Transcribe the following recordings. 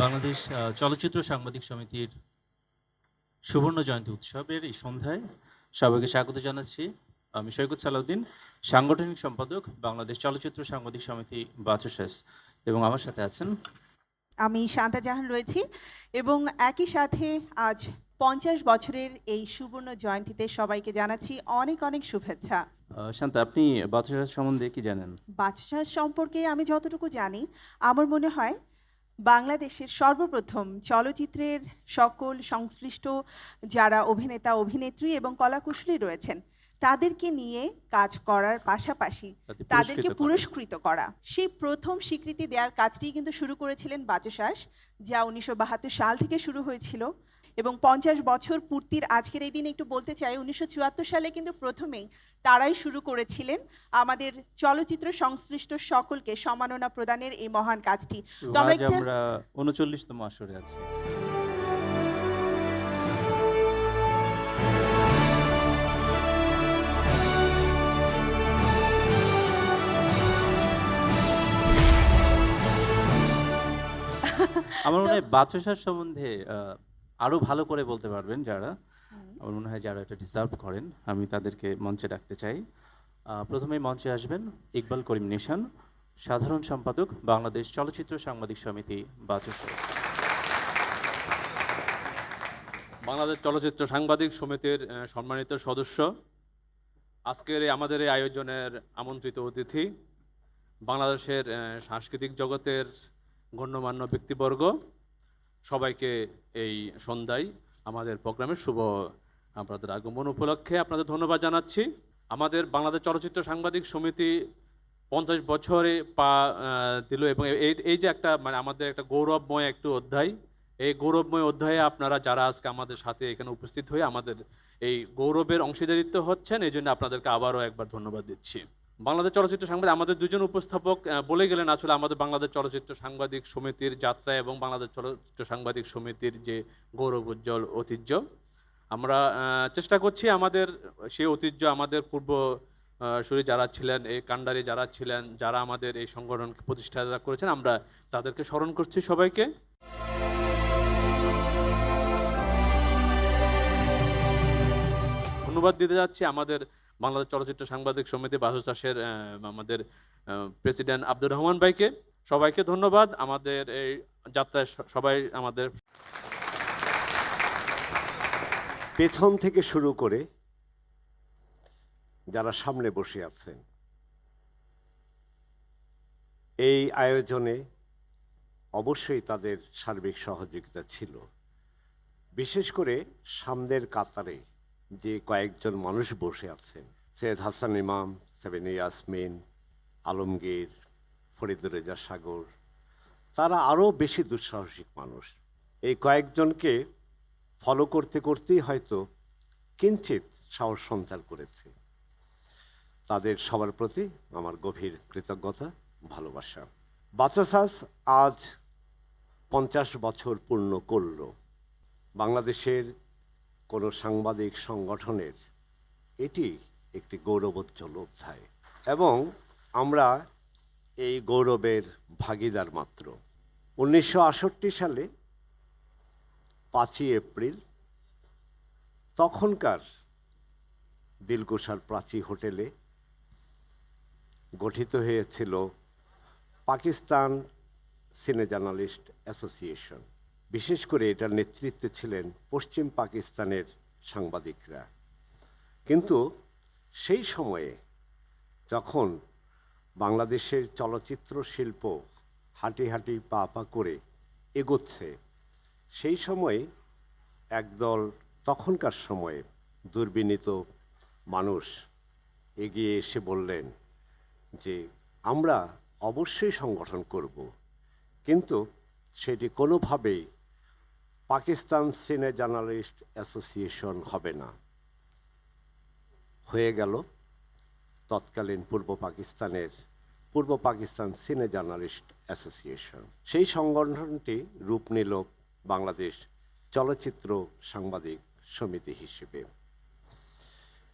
বাংলাদেশ চলচ্চিত্র সাংবাদিক সমিতির সুবর্ণ জয়ন্তী উৎসবের এই সন্ধ্যায় সবাইকে স্বাগত জানাচ্ছি। আমি সৈকত সালাউদ্দিন, সাংগঠনিক সম্পাদক, বাংলাদেশ চলচ্চিত্র সাংবাদিক সমিতি বাচসাস, এবং আমার সাথে আছেন আমি শান্তা জাহান রয়েছি এবং একই সাথে আজ 50 বছরের এই সুবর্ণ জয়ন্তীতে সবাইকে জানাচ্ছি অনেক অনেক শুভেচ্ছা। শান্তা, আপনি বাচসাস সম্বন্ধে কি জানেন? বাচসাস সম্পর্কে আমি যতটুকু জানি, আমার মনে হয় বাংলাদেশের সর্বপ্রথম চলচ্চিত্রের সকল সংশ্লিষ্ট যারা অভিনেতা অভিনেত্রী এবং কলাকুশলী রয়েছেন তাদেরকে নিয়ে কাজ করার পাশাপাশি তাদেরকে পুরস্কৃত করা, সেই প্রথম স্বীকৃতি দেওয়ার কাজটি কিন্তু শুরু করেছিলেন বাচসাস, যা 1972 সাল থেকে শুরু হয়েছিল। এবং 50 বছর পূর্তির আজকের এই দিনে একটু বলতে চাই, 1974 সালে কিন্তু প্রথমেই তারাই শুরু করেছিলেন আমাদের চলচ্চিত্র সংশ্লিষ্ট সকলকে সম্মাননা প্রদানের এই মহান কাজটি। তো আমরা 39তম আসরে আছি। আমার মনে হয় বাচসাস সম্বন্ধে আরো ভালো করে বলতে পারবেন যারা, আমার মনে হয় যারা এটা ডিজার্ভ করেন, আমি তাদেরকে মঞ্চে ডাকতে চাই। প্রথমেই মঞ্চে আসবেন ইকবাল করিম নিশান, সাধারণ সম্পাদক, বাংলাদেশ চলচ্চিত্র সাংবাদিক সমিতি বাচসাস। বাংলাদেশ চলচ্চিত্র সাংবাদিক সমিতির সম্মানিত সদস্য, আজকের আমাদের এই আয়োজনের আমন্ত্রিত অতিথি, বাংলাদেশের সাংস্কৃতিক জগতের গণ্যমান্য ব্যক্তিবর্গ, সবাইকে এই সন্ধ্যায় আমাদের প্রোগ্রামের শুভ আপনাদের আগমন উপলক্ষে আপনাদের ধন্যবাদ জানাচ্ছি। আমাদের বাংলাদেশ চলচ্চিত্র সাংবাদিক সমিতি 50 বছরে পা দিল, এবং এই যে একটা মানে আমাদের একটা গৌরবময় একটু অধ্যায়, এই গৌরবময় অধ্যায়ে আপনারা যারা আজকে আমাদের সাথে এখানে উপস্থিত হয়ে আমাদের এই গৌরবের অংশীদারিত্ব হচ্ছেন, এই জন্য আপনাদেরকে আবারও একবার ধন্যবাদ দিচ্ছি। বাংলাদেশ চলচ্চিত্র সাংবাদিক, আমাদের দুজন উপস্থাপক বলে গেলেন আসলে আমাদের বাংলাদেশ চলচ্চিত্র সাংবাদিক সমিতির যাত্রা এবং বাংলাদেশ চলচ্চিত্র সাংবাদিক সমিতির যে গৌরব উজ্জ্বল ঐতিহ্য। আমরা চেষ্টা করছি আমাদের সেই ঐতিহ্য, আমাদের পূর্ব সুরি যারা ছিলেন, এই কাণ্ডারি যারা ছিলেন, যারা আমাদের এই সংগঠনকে প্রতিষ্ঠা করেছেন, আমরা তাদেরকে স্মরণ করছি সবাইকে। ধন্যবাদ দিতে যাচ্ছি আমাদের বাংলাদেশ চলচ্চিত্র সাংবাদিক সমিতি বাচসাসের আমাদের প্রেসিডেন্ট আব্দুর রহমান ভাইকে। সবাইকে ধন্যবাদ আমাদের এই যাত্রায় সবাই আমাদের পেছন থেকে শুরু করে যারা সামনে বসে আছেন, এই আয়োজনে অবশ্যই তাদের সার্বিক সহযোগিতা ছিল। বিশেষ করে সামনের কাতারে যে কয়েকজন মানুষ বসে আছেন, সৈয়দ হাসান ইমাম, সাবিনা ইয়াসমিন, আলমগীর, ফরিদুর রেজা সাগর, তারা আরও বেশি দুঃসাহসিক মানুষ। এই কয়েকজনকে ফলো করতে করতেই হয়তো কিঞ্চিত সাহস সঞ্চার করেছে। তাদের সবার প্রতি আমার গভীর কৃতজ্ঞতা, ভালোবাসা। বাচসাস আজ 50 বছর পূর্ণ করল। বাংলাদেশের কোনো সাংবাদিক সংগঠনের এটি একটি গৌরবোজ্জ্বল অধ্যায়, এবং আমরা এই গৌরবের ভাগিদার মাত্র। 1968 সালে 5ই এপ্রিল তখনকার দিলকুশার প্রাচী হোটেলে গঠিত হয়েছিল পাকিস্তান সিনে জার্নালিস্ট অ্যাসোসিয়েশন। বিশেষ করে এটার নেতৃত্বে ছিলেন পশ্চিম পাকিস্তানের সাংবাদিকরা। কিন্তু সেই সময়ে যখন বাংলাদেশের চলচ্চিত্র শিল্প হাঁটি হাঁটি পা পা করে এগোচ্ছে, সেই সময়ে একদল তখনকার সময়ে দুর্বিনীত মানুষ এগিয়ে এসে বললেন যে আমরা অবশ্যই সংগঠন করব, কিন্তু সেটি কোনোভাবেই পাকিস্তান সিনে জার্নালিস্ট অ্যাসোসিয়েশন হবে না। হয়ে গেল তৎকালীন পূর্ব পাকিস্তান সিনে জার্নালিস্ট অ্যাসোসিয়েশন। সেই সংগঠনটি রূপ নিল বাংলাদেশ চলচ্চিত্র সাংবাদিক সমিতি হিসেবে।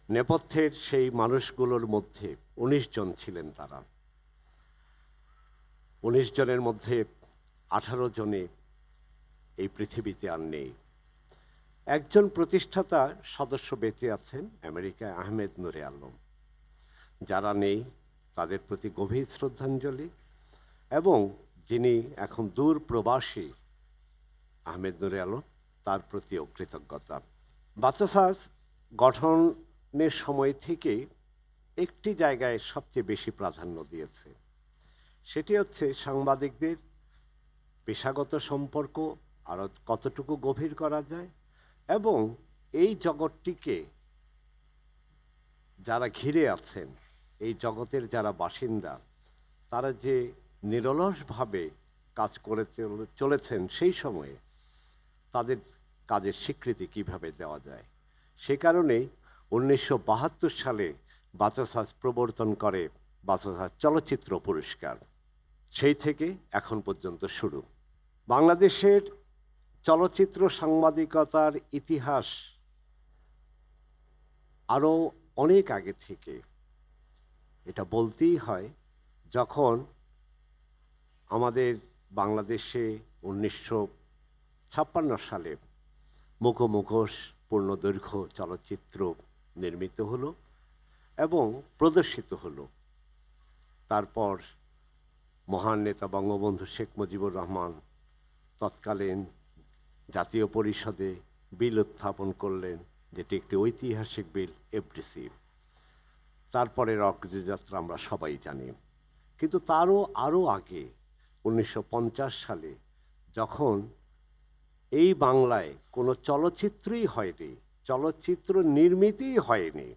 নেপথ্যের সেই মানুষগুলোর মধ্যে 19 জন ছিলেন তারা। 19 জনের মধ্যে 18 জনে এই পৃথিবীতে আর নেই। একজন প্রতিষ্ঠাতা সদস্য বেঁচে আছেন আমেরিকায়, আহমেদ নূরে আলম। যারা নেই তাদের প্রতি গভীর শ্রদ্ধাঞ্জলি, এবং যিনি এখন দূর প্রবাসী আহমেদ নূরে আলম, তার প্রতিও কৃতজ্ঞতা। বাচসাস গঠনের সময় থেকে একটি জায়গায় সবচেয়ে বেশি প্রাধান্য দিয়েছে, সেটি হচ্ছে সাংবাদিকদের পেশাগত সম্পর্ক আরও কতটুকু গভীর করা যায়, এবং এই জগৎটিকে যারা ঘিরে আছেন, এই জগতের যারা বাসিন্দা, তারা যে নিরলসভাবে কাজ করে চলেছেন, সেই সময়ে তাদের কাজের স্বীকৃতি কিভাবে দেওয়া যায়। সে কারণেই 1972 সালে বাচসাস প্রবর্তন করে বাচসাস চলচ্চিত্র পুরস্কার। সেই থেকে এখন পর্যন্ত শুরু। বাংলাদেশের চলচ্চিত্র সাংবাদিকতার ইতিহাস আরও অনেক আগে থেকে, এটা বলতেই হয়। যখন আমাদের বাংলাদেশে 1956 সালে মুখোমুখোশ পূর্ণদৈর্ঘ্য চলচ্চিত্র নির্মিত হলো এবং প্রদর্শিত হলো, তারপর মহান নেতা বঙ্গবন্ধু শেখ মুজিবুর রহমান তৎকালীন জাতীয় পরিষদে বিল উত্থাপন করলেন, যেটি একটি ঐতিহাসিক বিল, এফডিসি। তারপরে অগ্রযাত্রা আমরা সবাই জানি। কিন্তু আরও আগে 1950 সালে যখন এই বাংলায় কোনো চলচ্চিত্রই হয়নি, চলচ্চিত্র নির্মিতই হয়নি,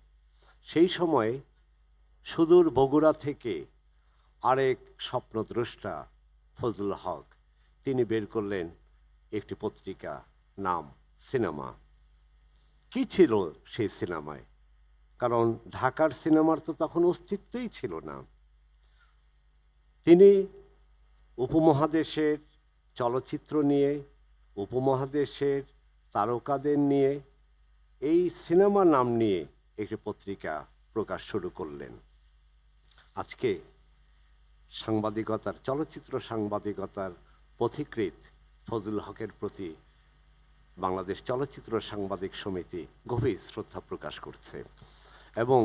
সেই সময় সুদূর বগুড়া থেকে আরেক স্বপ্নদ্রষ্টা ফজলুল হক, তিনি বের করলেন একটি পত্রিকা, নাম সিনেমা। কি ছিল সেই সিনেমায়? কারণ ঢাকার সিনেমার তো তখন অস্তিত্বই ছিল না। তিনি উপমহাদেশের চলচ্চিত্র নিয়ে, উপমহাদেশের তারকাদের নিয়ে, এই সিনেমা নাম নিয়ে একটি পত্রিকা প্রকাশ শুরু করলেন। আজকে সাংবাদিকতার, চলচ্চিত্র সাংবাদিকতার পথিকৃৎ ফজলুল হকের প্রতি বাংলাদেশ চলচ্চিত্র সাংবাদিক সমিতি গভীর শ্রদ্ধা প্রকাশ করছে। এবং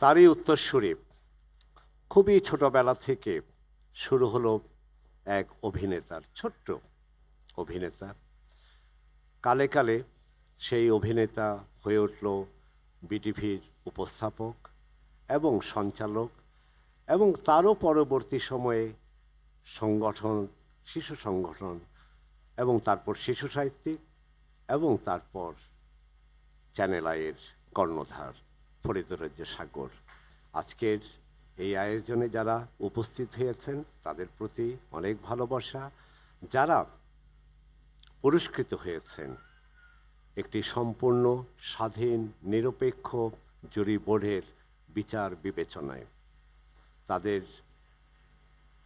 তারই উত্তরসূরি খুবই ছোটবেলা থেকে শুরু হলো এক অভিনেতার, ছোট্ট অভিনেতা। কালে কালে সেই অভিনেতা হয়ে উঠল বিটিভির উপস্থাপক এবং সঞ্চালক, এবং তারও পরবর্তী সময়ে সংগঠন, শিশু সংগঠন, এবং তারপর শিশু সাহিত্যিক, এবং তারপর চ্যানেল আইয়ের কর্ণধার ফরিদুজ্জামান সাগর। আজকের এই আয়োজনে যারা উপস্থিত হয়েছেন তাদের প্রতি অনেক ভালোবাসা। যারা পুরস্কৃত হয়েছেন একটি সম্পূর্ণ স্বাধীন নিরপেক্ষ জুরি বোর্ডের বিচার বিবেচনায়, তাদের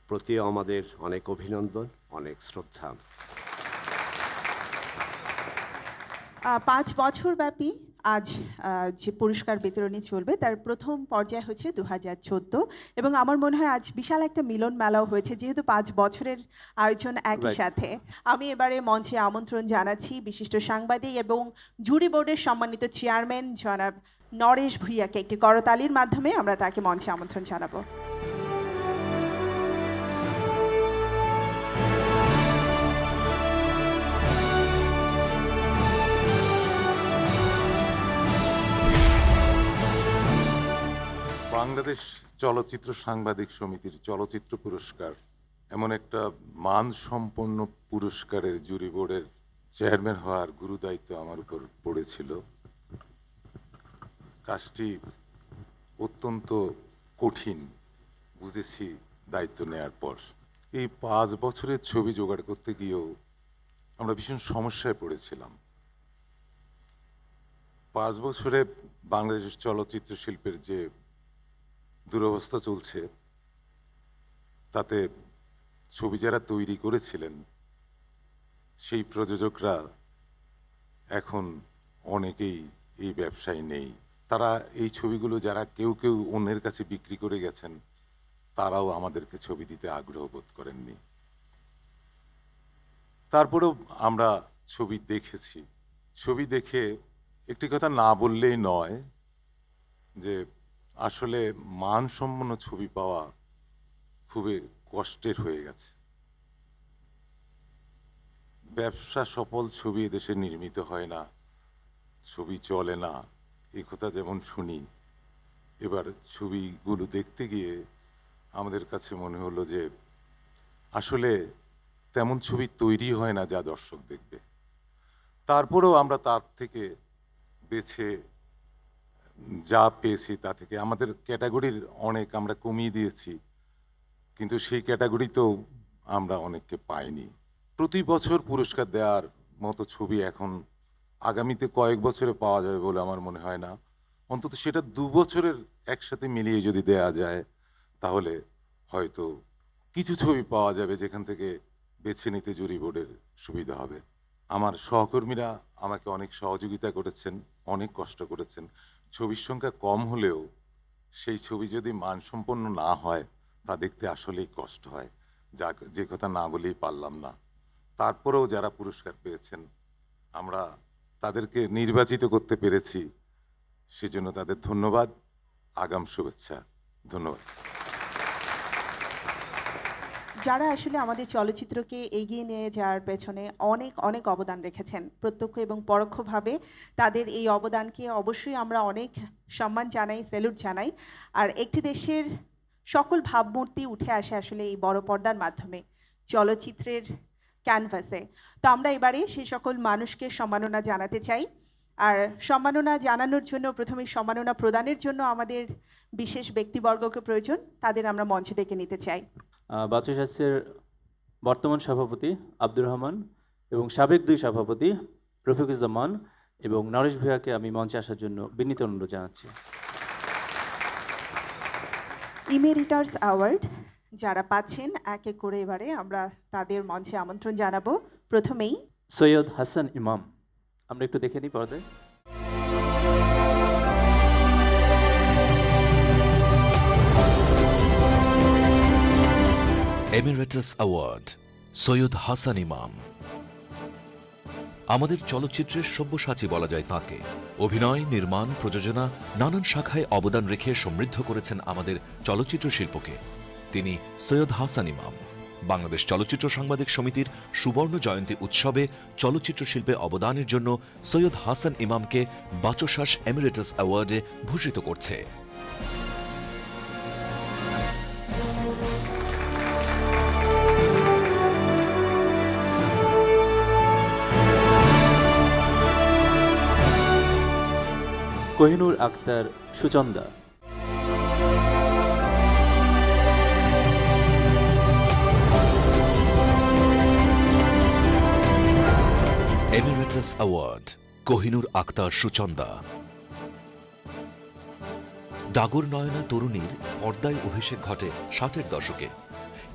প্রতিও আমাদের অনেক অভিনন্দন, অনেক শ্রদ্ধা। 5 বছর ব্যাপী আজ যে পুরস্কার বিতরণী চলবে, তার প্রথম পর্যায় হচ্ছে 2014, এবং আমার মনে হয় আজ বিশাল একটা মিলন মেলাও হয়েছে, যেহেতু 5 বছরের আয়োজন একই Right. সাথে। আমি এবারে মঞ্চে আমন্ত্রণ জানাচ্ছি বিশিষ্ট সাংবাদিক এবং জুরি বোর্ডের সম্মানিত চেয়ারম্যান জনাব নরেশ ভূঁইয়াকে। একটি করতালির মাধ্যমে আমরা তাকে মঞ্চে আমন্ত্রণ জানাবো। বাংলাদেশ চলচ্চিত্র সাংবাদিক সমিতির চলচ্চিত্র পুরস্কার এমন একটা মানসম্পন্ন পুরস্কারের জুরি বোর্ডের চেয়ারম্যান হওয়ার গুরুদায়িত্ব আমার উপর পড়েছিল। কাজটি অত্যন্ত কঠিন বুঝেছি দায়িত্ব নেয়ার পর। এই 5 বছরের ছবি জোগাড় করতে গিয়েও আমরা ভীষণ সমস্যায় পড়েছিলাম। 5 বছরে বাংলাদেশের চলচ্চিত্র শিল্পের যে দুরবস্থা চলছে, তাতে ছবি যারা তৈরি করেছিলেন সেই প্রযোজকরা এখন অনেকেই এই ব্যবসায় নেই। তারা এই ছবিগুলো যারা কেউ কেউ অন্যের কাছে বিক্রি করে গেছেন, তারাও আমাদেরকে ছবি দিতে আগ্রহ বোধ করেননি। তারপরেও আমরা ছবি দেখেছি। ছবি দেখে একটি কথা না বললেই নয় যে আসলে মানসম্পন্ন ছবি পাওয়া খুবই কষ্টের হয়ে গেছে। ব্যবসা সফল ছবি এদেশে নির্মিত হয় না, ছবি চলে না, এই কথা যেমন শুনি। এবার ছবিগুলো দেখতে গিয়ে আমাদের কাছে মনে হলো যে আসলে তেমন ছবি তৈরি হয় না যা দর্শক দেখবে। তারপরেও আমরা তার থেকে বেছে যা পেয়েছি তা থেকে আমাদের ক্যাটাগরির অনেক আমরা কমিয়ে দিয়েছি, কিন্তু সেই ক্যাটাগরিতেও আমরা অনেককে পাইনি। প্রতি বছর পুরস্কার দেওয়ার মতো ছবি এখন আগামীতে কয়েক বছরে পাওয়া যাবে বলে আমার মনে হয় না। অন্তত সেটা 2 বছরের একসাথে মিলিয়ে যদি দেয়া যায় তাহলে হয়তো কিছু ছবি পাওয়া যাবে যেখান থেকে বেছে নিতে জুরি বোর্ডের সুবিধা হবে। আমার সহকর্মীরা আমাকে অনেক সহযোগিতা করেছেন, অনেক কষ্ট করেছেন। ছবির সংখ্যা কম হলেও সেই ছবি যদি মানসম্পন্ন না হয় তা দেখতে আসলেই কষ্ট হয়, যে কথা না বলেই পারলাম না। তারপরেও যারা পুরস্কার পেয়েছেন আমরা তাদেরকে নির্বাচিত করতে পেরেছি, সেজন্য তাদের ধন্যবাদ, আগাম শুভেচ্ছা। ধন্যবাদ। যারা আসলে আমাদের চলচ্চিত্রকে এগিয়ে নিয়ে যাওয়ার পেছনে অনেক অনেক অবদান রেখেছেন, প্রত্যক্ষ এবং পরোক্ষভাবে তাদের এই অবদানকে অবশ্যই আমরা অনেক সম্মান জানাই, স্যালুট জানাই। আর একটি দেশের সকল ভাবমূর্তি উঠে আসে আসলে এই বড় পর্দার মাধ্যমে, চলচ্চিত্রের ক্যানভাসে। তো আমরা এবারে সেই সকল মানুষকে সম্মাননা জানাতে চাই। আর সম্মাননা জানানোর জন্য, প্রথমে সম্মাননা প্রদানের জন্য আমাদের বিশেষ ব্যক্তিবর্গকে প্রয়োজন, তাদের আমরা মঞ্চে ডেকে নিতে চাই। বাচসাসের বর্তমান সভাপতি আব্দুর রহমান এবং সাবেক 2 সভাপতি রফিকুজ্জামান এবং নরেশ ভূঁইয়াকে আমি মঞ্চে আসার জন্য বিনীত অনুরোধ জানাচ্ছি। ইমেরিটার্স অ্যাওয়ার্ড যারা পাচ্ছেন এক এক করে এবারে আমরা তাদের মঞ্চে আমন্ত্রণ জানাবো। প্রথমেই সৈয়দ হাসান ইমাম, আমরা একটু দেখে নিই পর্দায়। Emeritus award Syed Hasan Imam. আমাদের চলচ্চিত্রের সব্যসাচী বলা যায় তাকে। অভিনয়, নির্মাণ, প্রযোজনা নানান শাখায় অবদান রেখে সমৃদ্ধ করেছেন আমাদের চলচ্চিত্র শিল্পকে। তিনি সৈয়দ হাসান ইমাম। বাংলাদেশ চলচ্চিত্র সাংবাদিক সমিতির সুবর্ণ জয়ন্তী উৎসবে চলচ্চিত্র শিল্পে অবদানের জন্য সৈয়দ হাসান ইমামকে বাচসাস এমিরেটাস অ্যাওয়ার্ডে ভূষিত করছে। Kohinoor Akhter Suchanda, emeritus award Kohinoor Akhter Suchanda. ডাগর নয়না তরুণীর পর্দায় অভিষেক ঘটে 60-এর দশকে।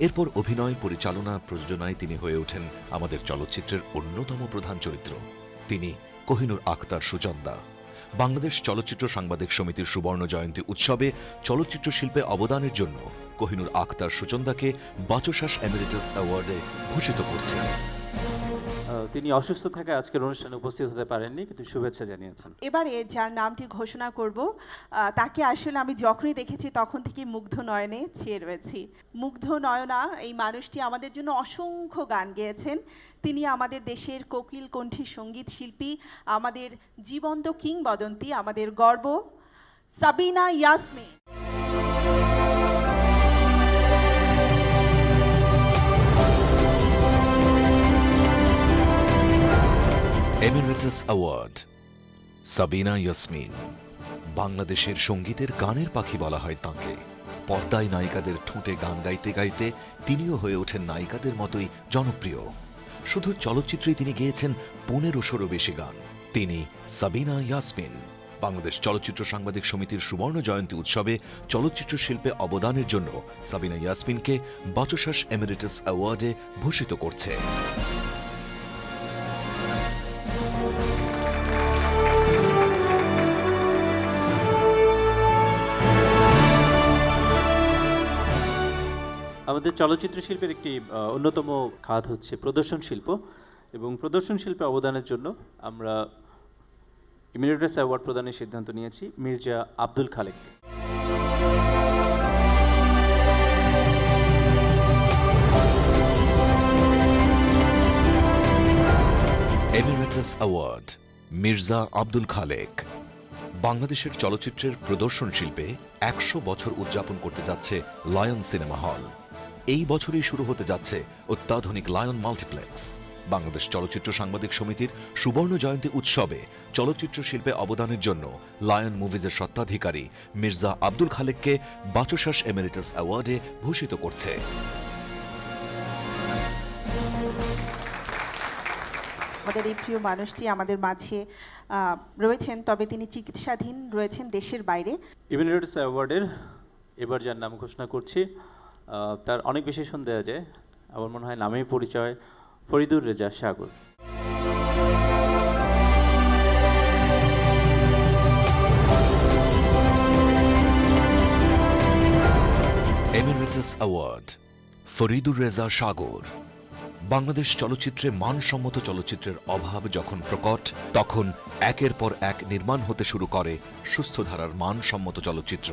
এরপর অভিনয়, পরিচালনা, প্রযোজনায় তিনি হয়ে ওঠেন আমাদের চলচ্চিত্রের অন্যতম প্রধান চরিত্র। তিনি কোহিনুর আক্তার সুচন্দা। বাংলাদেশ চলচ্চিত্র সাংবাদিক সমিতির সুবর্ণ জয়ন্তী উৎসবে চলচ্চিত্র শিল্পে অবদানের জন্য কোহিনুর আক্তার সুচন্দাকে বাচসাস এমিরেটাস অ্যাওয়ার্ডে ভূষিত করছে। তিনি অসুস্থ থাকায় আজকের অনুষ্ঠানে উপস্থিত হতে পারেননি, কিন্তু শুভেচ্ছা জানিয়েছেন। এবারে যার নামটি ঘোষণা করব, তাকে আসলে আমি যখনই দেখেছি তখন থেকে মুগ্ধ নয়নে চেয়ে রয়েছি। মুগ্ধ নয়না এই মানুষটি আমাদের জন্য অসংখ্য গান গেয়েছেন। তিনি আমাদের দেশের কোকিল কণ্ঠী সঙ্গীত শিল্পী, আমাদের জীবন্ত কিংবদন্তি, আমাদের গর্ব, সাবিনা ইয়াসমিন। Emeritus award Sabina Yasmin. বাংলাদেশের সঙ্গীতের গানের পাখি বলা হয় তাঁকে। পর্দায় নায়িকাদের ঠোঁটে গান গাইতে গাইতে তিনিও হয়ে ওঠেন নায়িকাদের মতোই জনপ্রিয়। শুধু চলচ্চিত্রেই তিনি গেয়েছেন 1500-ও বেশি গান। তিনি সাবিনা ইয়াসমিন। বাংলাদেশ চলচ্চিত্র সাংবাদিক সমিতির সুবর্ণ জয়ন্তী উৎসবে চলচ্চিত্র শিল্পে অবদানের জন্য সাবিনা ইয়াসমিনকে বাচসাস এমিরেটাস অ্যাওয়ার্ডে ভূষিত করছে। আমাদের চলচ্চিত্র শিল্পের একটি অন্যতম খাত হচ্ছে প্রদর্শন শিল্প। এবং প্রদর্শন শিল্পে অবদানের জন্য আমরা ইমিরেটাস অ্যাওয়ার্ড প্রদানের সিদ্ধান্ত নিয়েছি মির্জা আব্দুল খালেককে। Emeritus award Mirza Abdul Khalek. বাংলাদেশের চলচ্চিত্রের প্রদর্শন শিল্পে 100 বছর উদযাপন করতে যাচ্ছে লায়ন সিনেমা হল। এই বছরেই শুরু হতে যাচ্ছে অত্যাধুনিক লায়ন মাল্টিপ্লেক্স। বাংলাদেশ চলচ্চিত্র সাংবাদিক সমিতির সুবর্ণ জয়ন্তী উৎসবে চলচ্চিত্র শিল্পে অবদানের জন্য লায়ন মুভিজের স্বত্বাধিকারী মির্জা আব্দুল খালেককে বাচসাস এমিরেটাস অ্যাওয়ার্ডে ভূষিত করছে। আমাদের এই প্রিয় মানুষটি আমাদের মাঝে রয়েছেন, তবে তিনি চিকিৎসাধীন রয়েছেন দেশের বাইরে। ইমিরেটাস অ্যাওয়ার্ডের এবার যার নাম ঘোষণা করছি তার অনেক বিশেষণ দেওয়া যায়। আমার মনে হয় নামেই পরিচয়, ফরিদুর রেজা সাগর। এমিরেটাস অ্যাওয়ার্ড ফরিদুর রেজা সাগর। বাংলাদেশ চলচ্চিত্রে মানসম্মত চলচ্চিত্রের অভাব যখন প্রকট, তখন একের পর এক নির্মাণ হতে শুরু করে সুস্থ ধারার মানসম্মত চলচ্চিত্র।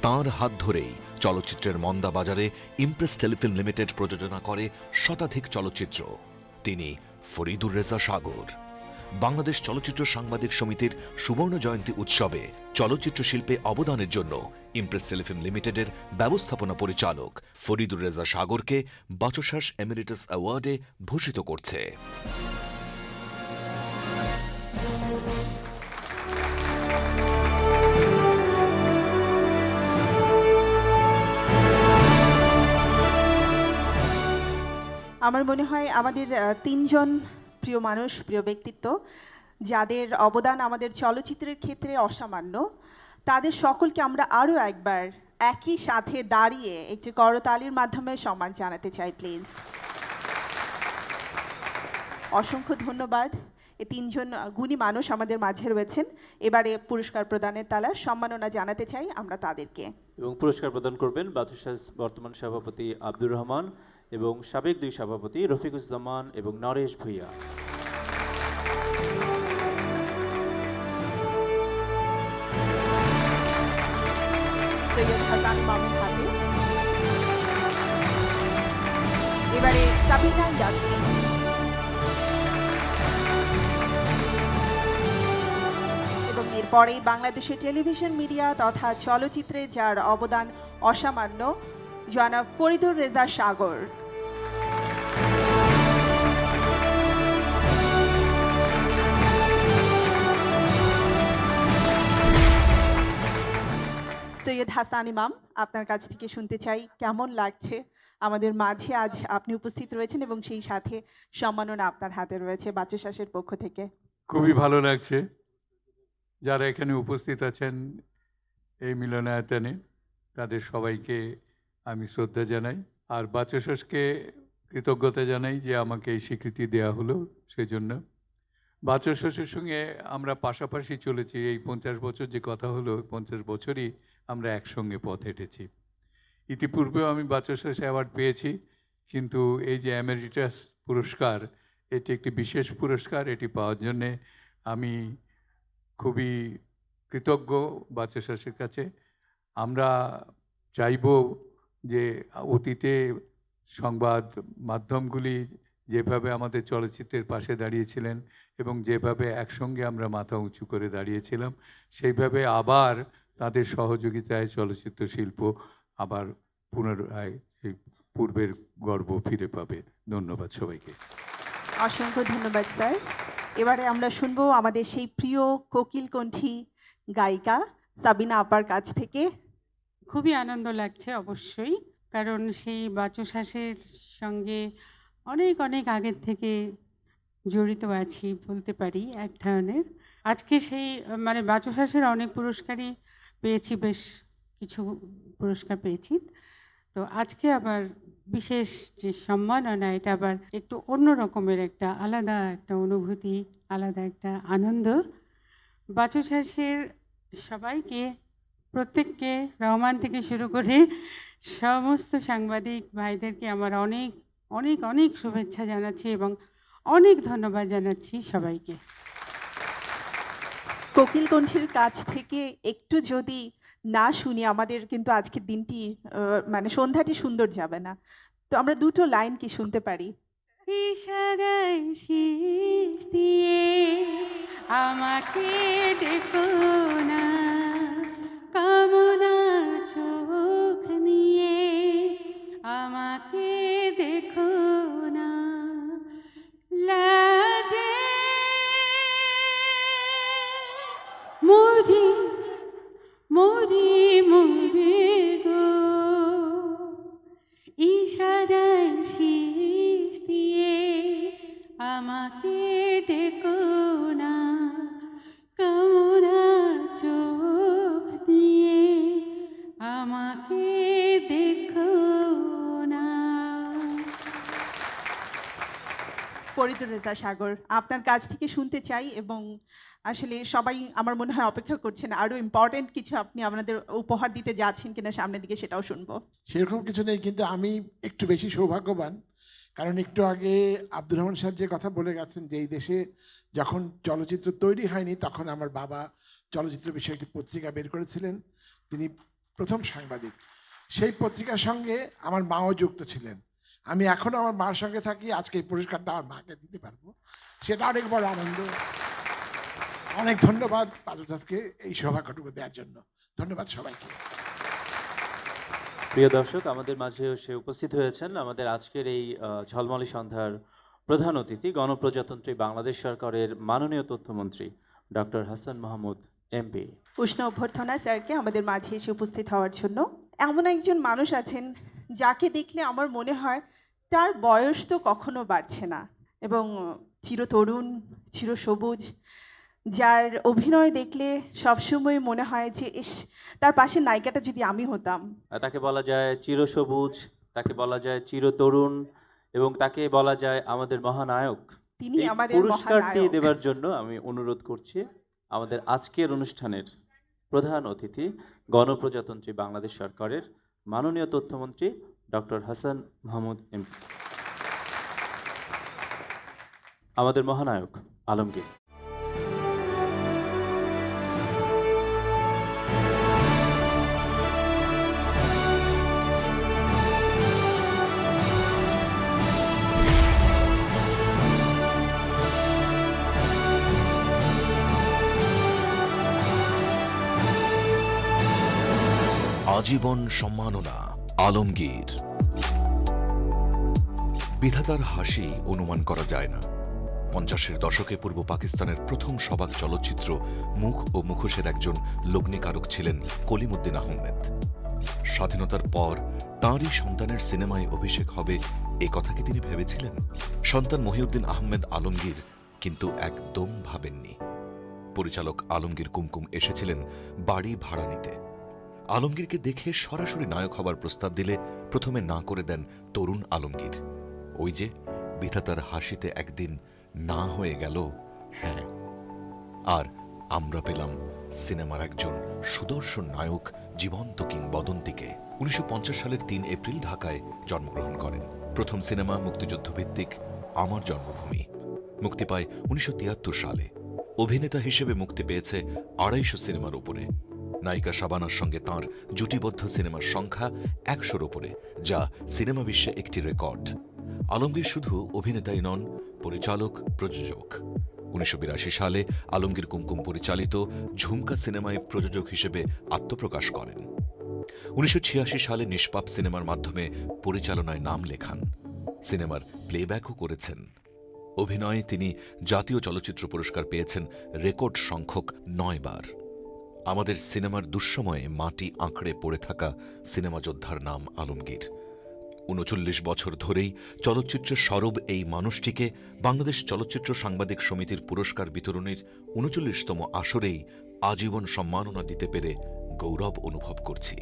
তাঁর হাত ধরেই চলচ্চিত্রের মন্দা বাজারে ইমপ্রেস টেলিফিল্ম লিমিটেড প্রযোজনা করে শতাধিক চলচ্চিত্র। তিনি ফরিদুর রেজা সাগর। বাংলাদেশ চলচ্চিত্র সাংবাদিক সমিতির সুবর্ণ জয়ন্তী উৎসবে চলচ্চিত্র শিল্পে অবদানের জন্য ইমপ্রেস টেলিফিল্ম লিমিটেডের ব্যবস্থাপনা পরিচালক ফরিদুর রেজা সাগরকে বাচসাস এমিরেটাস অ্যাওয়ার্ডে ভূষিত করছে। আমার মনে হয় আমাদের তিনজন প্রিয় মানুষ, প্রিয় ব্যক্তিত্ব, যাদের অবদান আমাদের চলচ্চিত্রের ক্ষেত্রে অসামান্য, তাদের সকলকে আমরা আরও একবার একই সাথে দাঁড়িয়ে একটি করতালির মাধ্যমে সম্মান জানাতে চাই প্লিজ। অসংখ্য ধন্যবাদ। এই তিনজন গুণী মানুষ আমাদের মাঝে রয়েছেন। এবারে পুরস্কার প্রদানের তালা, সম্মাননা জানাতে চাই আমরা তাদেরকে। এবং পুরস্কার প্রদান করবেন বাচসাস বর্তমান সভাপতি আব্দুর রহমান এবং সাবেক 2 সভাপতি রফিকুজ্জামান এবং নরেশ ভূঁইয়া। সৈয়দ হাসান মামুন হাতে, এবারে সাবিনা ইয়াসমিন, এবং এরপরেই বাংলাদেশের টেলিভিশন মিডিয়া তথা চলচ্চিত্রে যার অবদান অসামান্য, জনাব ফরিদুর রেজা সাগর। সৈয়দ হাসান ইমাম, আপনার কাছ থেকে শুনতে চাই কেমন লাগছে আমাদের মাঝে আজ আপনি উপস্থিত রয়েছেন এবং সেই সাথে সম্মাননা আপনার হাতে রয়েছে বাচসাসের পক্ষ থেকে। খুবই ভালো লাগছে যারা এখানে উপস্থিত আছেন এই মিলনায়তনে, তাদের সবাইকে আমি শ্রদ্ধা জানাই আর বাচসাসকে কৃতজ্ঞতা জানাই যে আমাকে এই স্বীকৃতি দেওয়া হলো সেজন্য। বাচসাসের সঙ্গে আমরা পাশাপাশি চলেছি, এই 50 বছর যে কথা হলো 50 বছরই আমরা একসঙ্গে পথ হেঁটেছি। ইতিপূর্বেও আমি বাচসাস অ্যাওয়ার্ড পেয়েছি, কিন্তু এই যে এমেরিটাস পুরস্কার, এটি একটি বিশেষ পুরস্কার। এটি পাওয়ার জন্যে আমি খুবই কৃতজ্ঞ বাচসাসের কাছে। আমরা চাইব যে অতীতে সংবাদ মাধ্যমগুলি যেভাবে আমাদের চলচ্চিত্রের পাশে দাঁড়িয়েছিলেন এবং যেভাবে একসঙ্গে আমরা মাথা উঁচু করে দাঁড়িয়েছিলাম, সেইভাবে আবার তাদের সহযোগিতায় চলচ্চিত্র শিল্প আবার পুনরায় সেই পূর্বের গর্ব ফিরে পাবে। ধন্যবাদ সবাইকে। অসংখ্য ধন্যবাদ স্যার। এবারে আমরা শুনবো আমাদের সেই প্রিয় কোকিল কণ্ঠী গায়িকা সাবিনা আপার কাছ থেকে। খুবই আনন্দ লাগছে অবশ্যই, কারণ সেই বাচসাসের সঙ্গে অনেক অনেক আগের থেকে জড়িত আছি বলতে পারি এক ধরনের। আজকে সেই মানে বাচসাসের অনেক পুরস্কারই পেয়েছি, বেশ কিছু পুরস্কার পেয়েছি, তো আজকে আবার বিশেষ যে সম্মাননা, এটা আবার একটু অন্য রকমের একটা আলাদা একটা অনুভূতি, আলাদা একটা আনন্দ। বাচসাসের সবাইকে, প্রত্যেককে, রহমান থেকে শুরু করে সমস্ত সাংবাদিক ভাইদেরকে আমার অনেক অনেক অনেক শুভেচ্ছা জানাচ্ছি এবং অনেক ধন্যবাদ জানাচ্ছি সবাইকে। কোকিল কণ্ঠের কাছ থেকে একটু যদি না শুনি আমাদের কিন্তু আজকের দিনটি মানে সন্ধ্যাটি সুন্দর যাবে না। তো আমরা দুটো লাইন কি শুনতে পারি? ইশারায় শীষ দিয়ে আমাকে দেখো না, কামনার চোখ নিয়ে আমাকে দেখো না, লাজে মরি মরি মরি গো, ইশারায় শীষ দিয়ে আমাকে ডেকো না, কামনা চোখ নিয়ে আমাকে দেখো না। ফরিদুর রেজা সাগর, আপনার কাছ থেকে শুনতে চাই এবং আসলে সবাই আমার মনে হয় অপেক্ষা করছেন আরও ইম্পর্টেন্ট কিছু আপনি আপনাদের উপহার দিতে যাচ্ছেন কিনা সামনের দিকে, সেটাও শুনবো। সেরকম কিছু নেই, কিন্তু আমি একটু বেশি সৌভাগ্যবান, কারণ একটু আগে আব্দুর রহমান সাহেব যে কথা বলে গেছেন যে এই দেশে যখন চলচ্চিত্র তৈরি হয়নি তখন আমার বাবা চলচ্চিত্র বিষয়ে একটি পত্রিকা বের করেছিলেন, তিনি প্রথম সাংবাদিক। সেই পত্রিকার সঙ্গে আমার মাও যুক্ত ছিলেন। আমি এখনও আমার মার সঙ্গে থাকি, আজকে এই পুরস্কারটা আমার মাকে দিতে পারবো, সেটা অনেক বড় আনন্দ। অনেক ধন্যবাদ পাজুজাজকে এই সৌভাগ্যটুকু দেওয়ার জন্য। ধন্যবাদ সবাইকে। প্রিয় দর্শক, আমাদের মাঝে সে উপস্থিত হয়েছেন আমাদের আজকের এই ঝলমলে সন্ধ্যার প্রধান অতিথি, গণপ্রজাতন্ত্রী বাংলাদেশ সরকারের মাননীয় তথ্যমন্ত্রী ডক্টর হাসান মাহমুদ এমপি। উষ্ণ অভ্যর্থনা স্যারকে আমাদের মাঝে এসে উপস্থিত হওয়ার জন্য। এমন একজন মানুষ আছেন যাকে দেখলে আমার মনে হয় তার বয়স তো কখনো বাড়ছে না এবং চিরতরুণ, চিরসবুজ, যার অভিনয় দেখলে সবসময় মনে হয় যে ইস, তার পাশে নায়িকাটা যদি আমি হতাম। তাকে বলা যায় চিরসবুজ, তাকে বলা যায় চিরতরুণ এবং তাকে বলা যায় আমাদের মহানায়ক। তিনি এই আমাদের পুরস্কারটি মহানায়ক। দেওয়ার জন্য আমি অনুরোধ করছি আমাদের আজকের অনুষ্ঠানের প্রধান অতিথি, গণপ্রজাতন্ত্রী বাংলাদেশ সরকারের মাননীয় তথ্যমন্ত্রী ডক্টর হাসান মাহমুদ এমপি। আমাদের মহানায়ক আলমগীর। আজীবন সম্মাননা আলমগীর। বিধাতার হাসি অনুমান করা যায় না। 50-এর দশকে পূর্ব পাকিস্তানের প্রথম সবাক চলচ্চিত্র মুখ ও মুখোশের একজন লগ্নিকারক ছিলেন কলিমুদ্দিন আহমেদ। স্বাধীনতার পর তাঁরই সন্তানের সিনেমায় অভিষেক হবে এ কথা কি তিনি ভেবেছিলেন? সন্তান মহিউদ্দিন আহমেদ আলমগীর কিন্তু একদম ভাবেননি। পরিচালক আলমগীর কুমকুম এসেছিলেন বাড়ি ভাড়া নিতে। আলমগীরকে দেখে সরাসরি নায়ক হবার প্রস্তাব দিলে প্রথমে না করে দেন তরুণ আলমগীর। ওই যে বিধাতার হাসিতে একদিন না হয়ে গেল হ্যাঁ। আর আমরা পেলাম সিনেমার একজন সুদর্শন নায়ক, জীবন্ত কিংবদন্তিকে। 1950 সালের 3 এপ্রিল ঢাকায় জন্মগ্রহণ করেন। প্রথম সিনেমা মুক্তিযুদ্ধ ভিত্তিক আমার জন্মভূমি মুক্তি পায় 1973 সালে। অভিনেতা হিসেবে মুক্তি পেয়েছে 250 সিনেমার উপরে। নায়িকা শাবানার সঙ্গে তাঁর জুটিবদ্ধ সিনেমার সংখ্যা 100-র উপরে, যা সিনেমা বিশ্বে একটি রেকর্ড। আলমগীর শুধু অভিনেতাই নন, পরিচালক, প্রযোজক। 1982 সালে আলমগীর কুমকুম পরিচালিত ঝুমকা সিনেমায় প্রযোজক হিসেবে আত্মপ্রকাশ করেন। 1986 সালে নিষ্পাপ সিনেমার মাধ্যমে পরিচালনায় নাম লেখান। সিনেমার প্লেব্যাকও করেছেন। অভিনয়ে তিনি জাতীয় চলচ্চিত্র পুরস্কার পেয়েছেন রেকর্ড সংখ্যক 9 বার। আমাদের সিনেমার দুঃসময়ে মাটি আঁকড়ে পড়ে থাকা সিনেমা যোদ্ধার নাম আলমগীর। 39 বছর ধরেই চলচ্চিত্রের সরব এই মানুষটিকে বাংলাদেশ চলচ্চিত্র সাংবাদিক সমিতির পুরস্কার বিতরণের 39তম আসরেই আজীবন সম্মাননা দিতে পেরে গৌরব অনুভব করছি।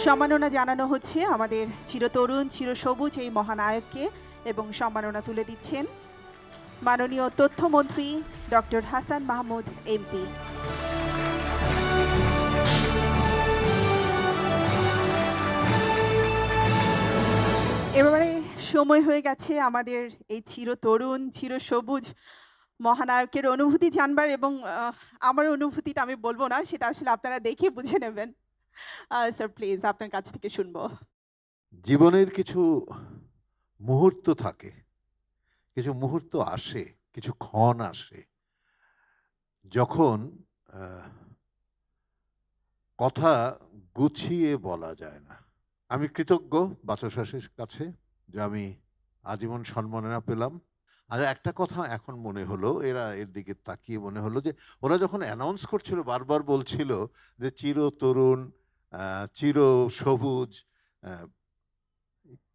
সম্মাননা জানানো হচ্ছে আমাদের চিরতরুণ, চিরসবুজ এই মহানায়ককে এবং সম্মাননা তুলে দিচ্ছেন মাননীয় তথ্যমন্ত্রী ডক্টর হাসান মাহমুদ এমপি। এবারে সময় হয়ে গেছে আমাদের এই চিরতরুণ চিরসবুজ মহানায়কের অনুভূতি জানবার, এবং আমার অনুভূতিটা আমি বলবো না, সেটা আসলে আপনারা দেখে বুঝে নেবেন। স্যার প্লিজ আপনার কাছ থেকে শুনবো। জীবনের কিছু মুহূর্ত থাকে, কিছু মুহূর্ত আসে, কিছু ক্ষণ আসে যখন কথা গুছিয়ে বলা যায় না। আমি কৃতজ্ঞ বাচসাসের কাছে যে আমি আজীবন সম্মাননা পেলাম। আর একটা কথা এখন মনে হলো, এর দিকে তাকিয়ে মনে হলো যে ওরা যখন অ্যানাউন্স করছিল বারবার বলছিল যে চিরতরুণ, চির সবুজ,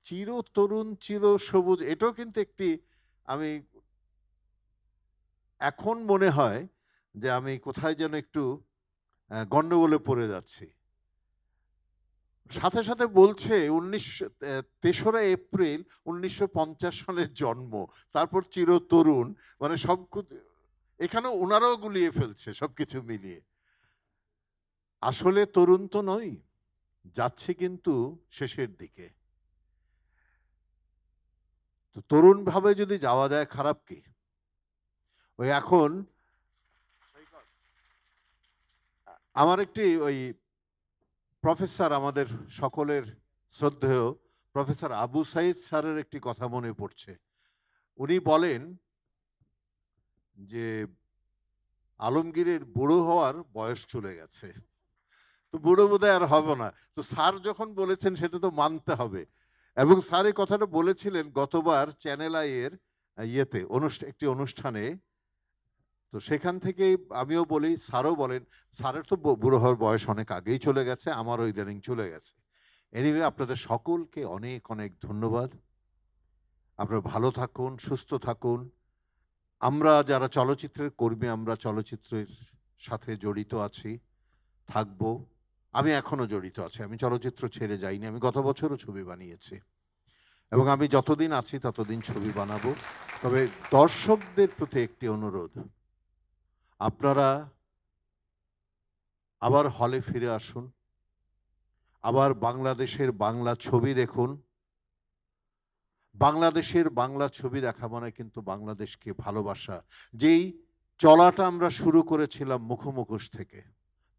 চিরতরুণ চির সবুজ, এটাও কিন্তু একটি, আমি এখন মনে হয় যে আমি কোথায় যেন একটু গন্ডগোলে পড়ে যাচ্ছি। সাথে সাথে বলছে 3রা এপ্রিল 1950 সালের জন্ম, তারপর চিরতরুণ, মানে সব এখানে ওনারাও গুলিয়ে ফেলছে সবকিছু মিলিয়ে। আসলে তরুণ তো নই, যাচ্ছে কিন্তু শেষের দিকে। তো তরুণ ভাবে যদি যাওয়া যায়, খারাপ কি? ওই এখন আমার একটি ওই প্রফেসর, আমাদের সকলের শ্রদ্ধেয় প্রফেসর আবু সাইদ স্যারের একটি কথা মনে পড়ছে। উনি বলেন যে আলমগীরের বুড়ো হওয়ার বয়স চলে গেছে, তো বুড়ো বোধহয় আর হবে না। তো স্যার যখন বলেছেন সেটা তো মানতে হবে। এবং স্যার এই কথাটা বলেছিলেন গতবার চ্যানেল আইয়ের ইয়েতে একটি অনুষ্ঠানে। তো সেখান থেকে আমিও বলি, স্যারও বলেন, স্যারের তো বুড়ো হওয়ার বয়স অনেক আগেই চলে গেছে, আমারও ইদানিং চলে গেছে। এনিওয়ে, আপনাদের সকলকে অনেক অনেক ধন্যবাদ। আপনারা ভালো থাকুন, সুস্থ থাকুন। আমরা যারা চলচ্চিত্রের কর্মী, আমরা চলচ্চিত্রের সাথে জড়িত আছি, থাকব। আমি এখনো জড়িত আছি, আমি চলচ্চিত্র ছেড়ে যাইনি। আমি গত বছরও ছবি বানিয়েছি এবং আমি যতদিন আছি ততদিন ছবি বানাবো। তবে দর্শকদের প্রতি একটি অনুরোধ, আপনারা আবার হলে ফিরে আসুন, আবার বাংলাদেশের বাংলা ছবি দেখুন। বাংলাদেশের বাংলা ছবি দেখা মানে কিন্তু বাংলাদেশকে ভালোবাসা। যেই চলাটা আমরা শুরু করেছিলাম মুখোমুখোশ থেকে,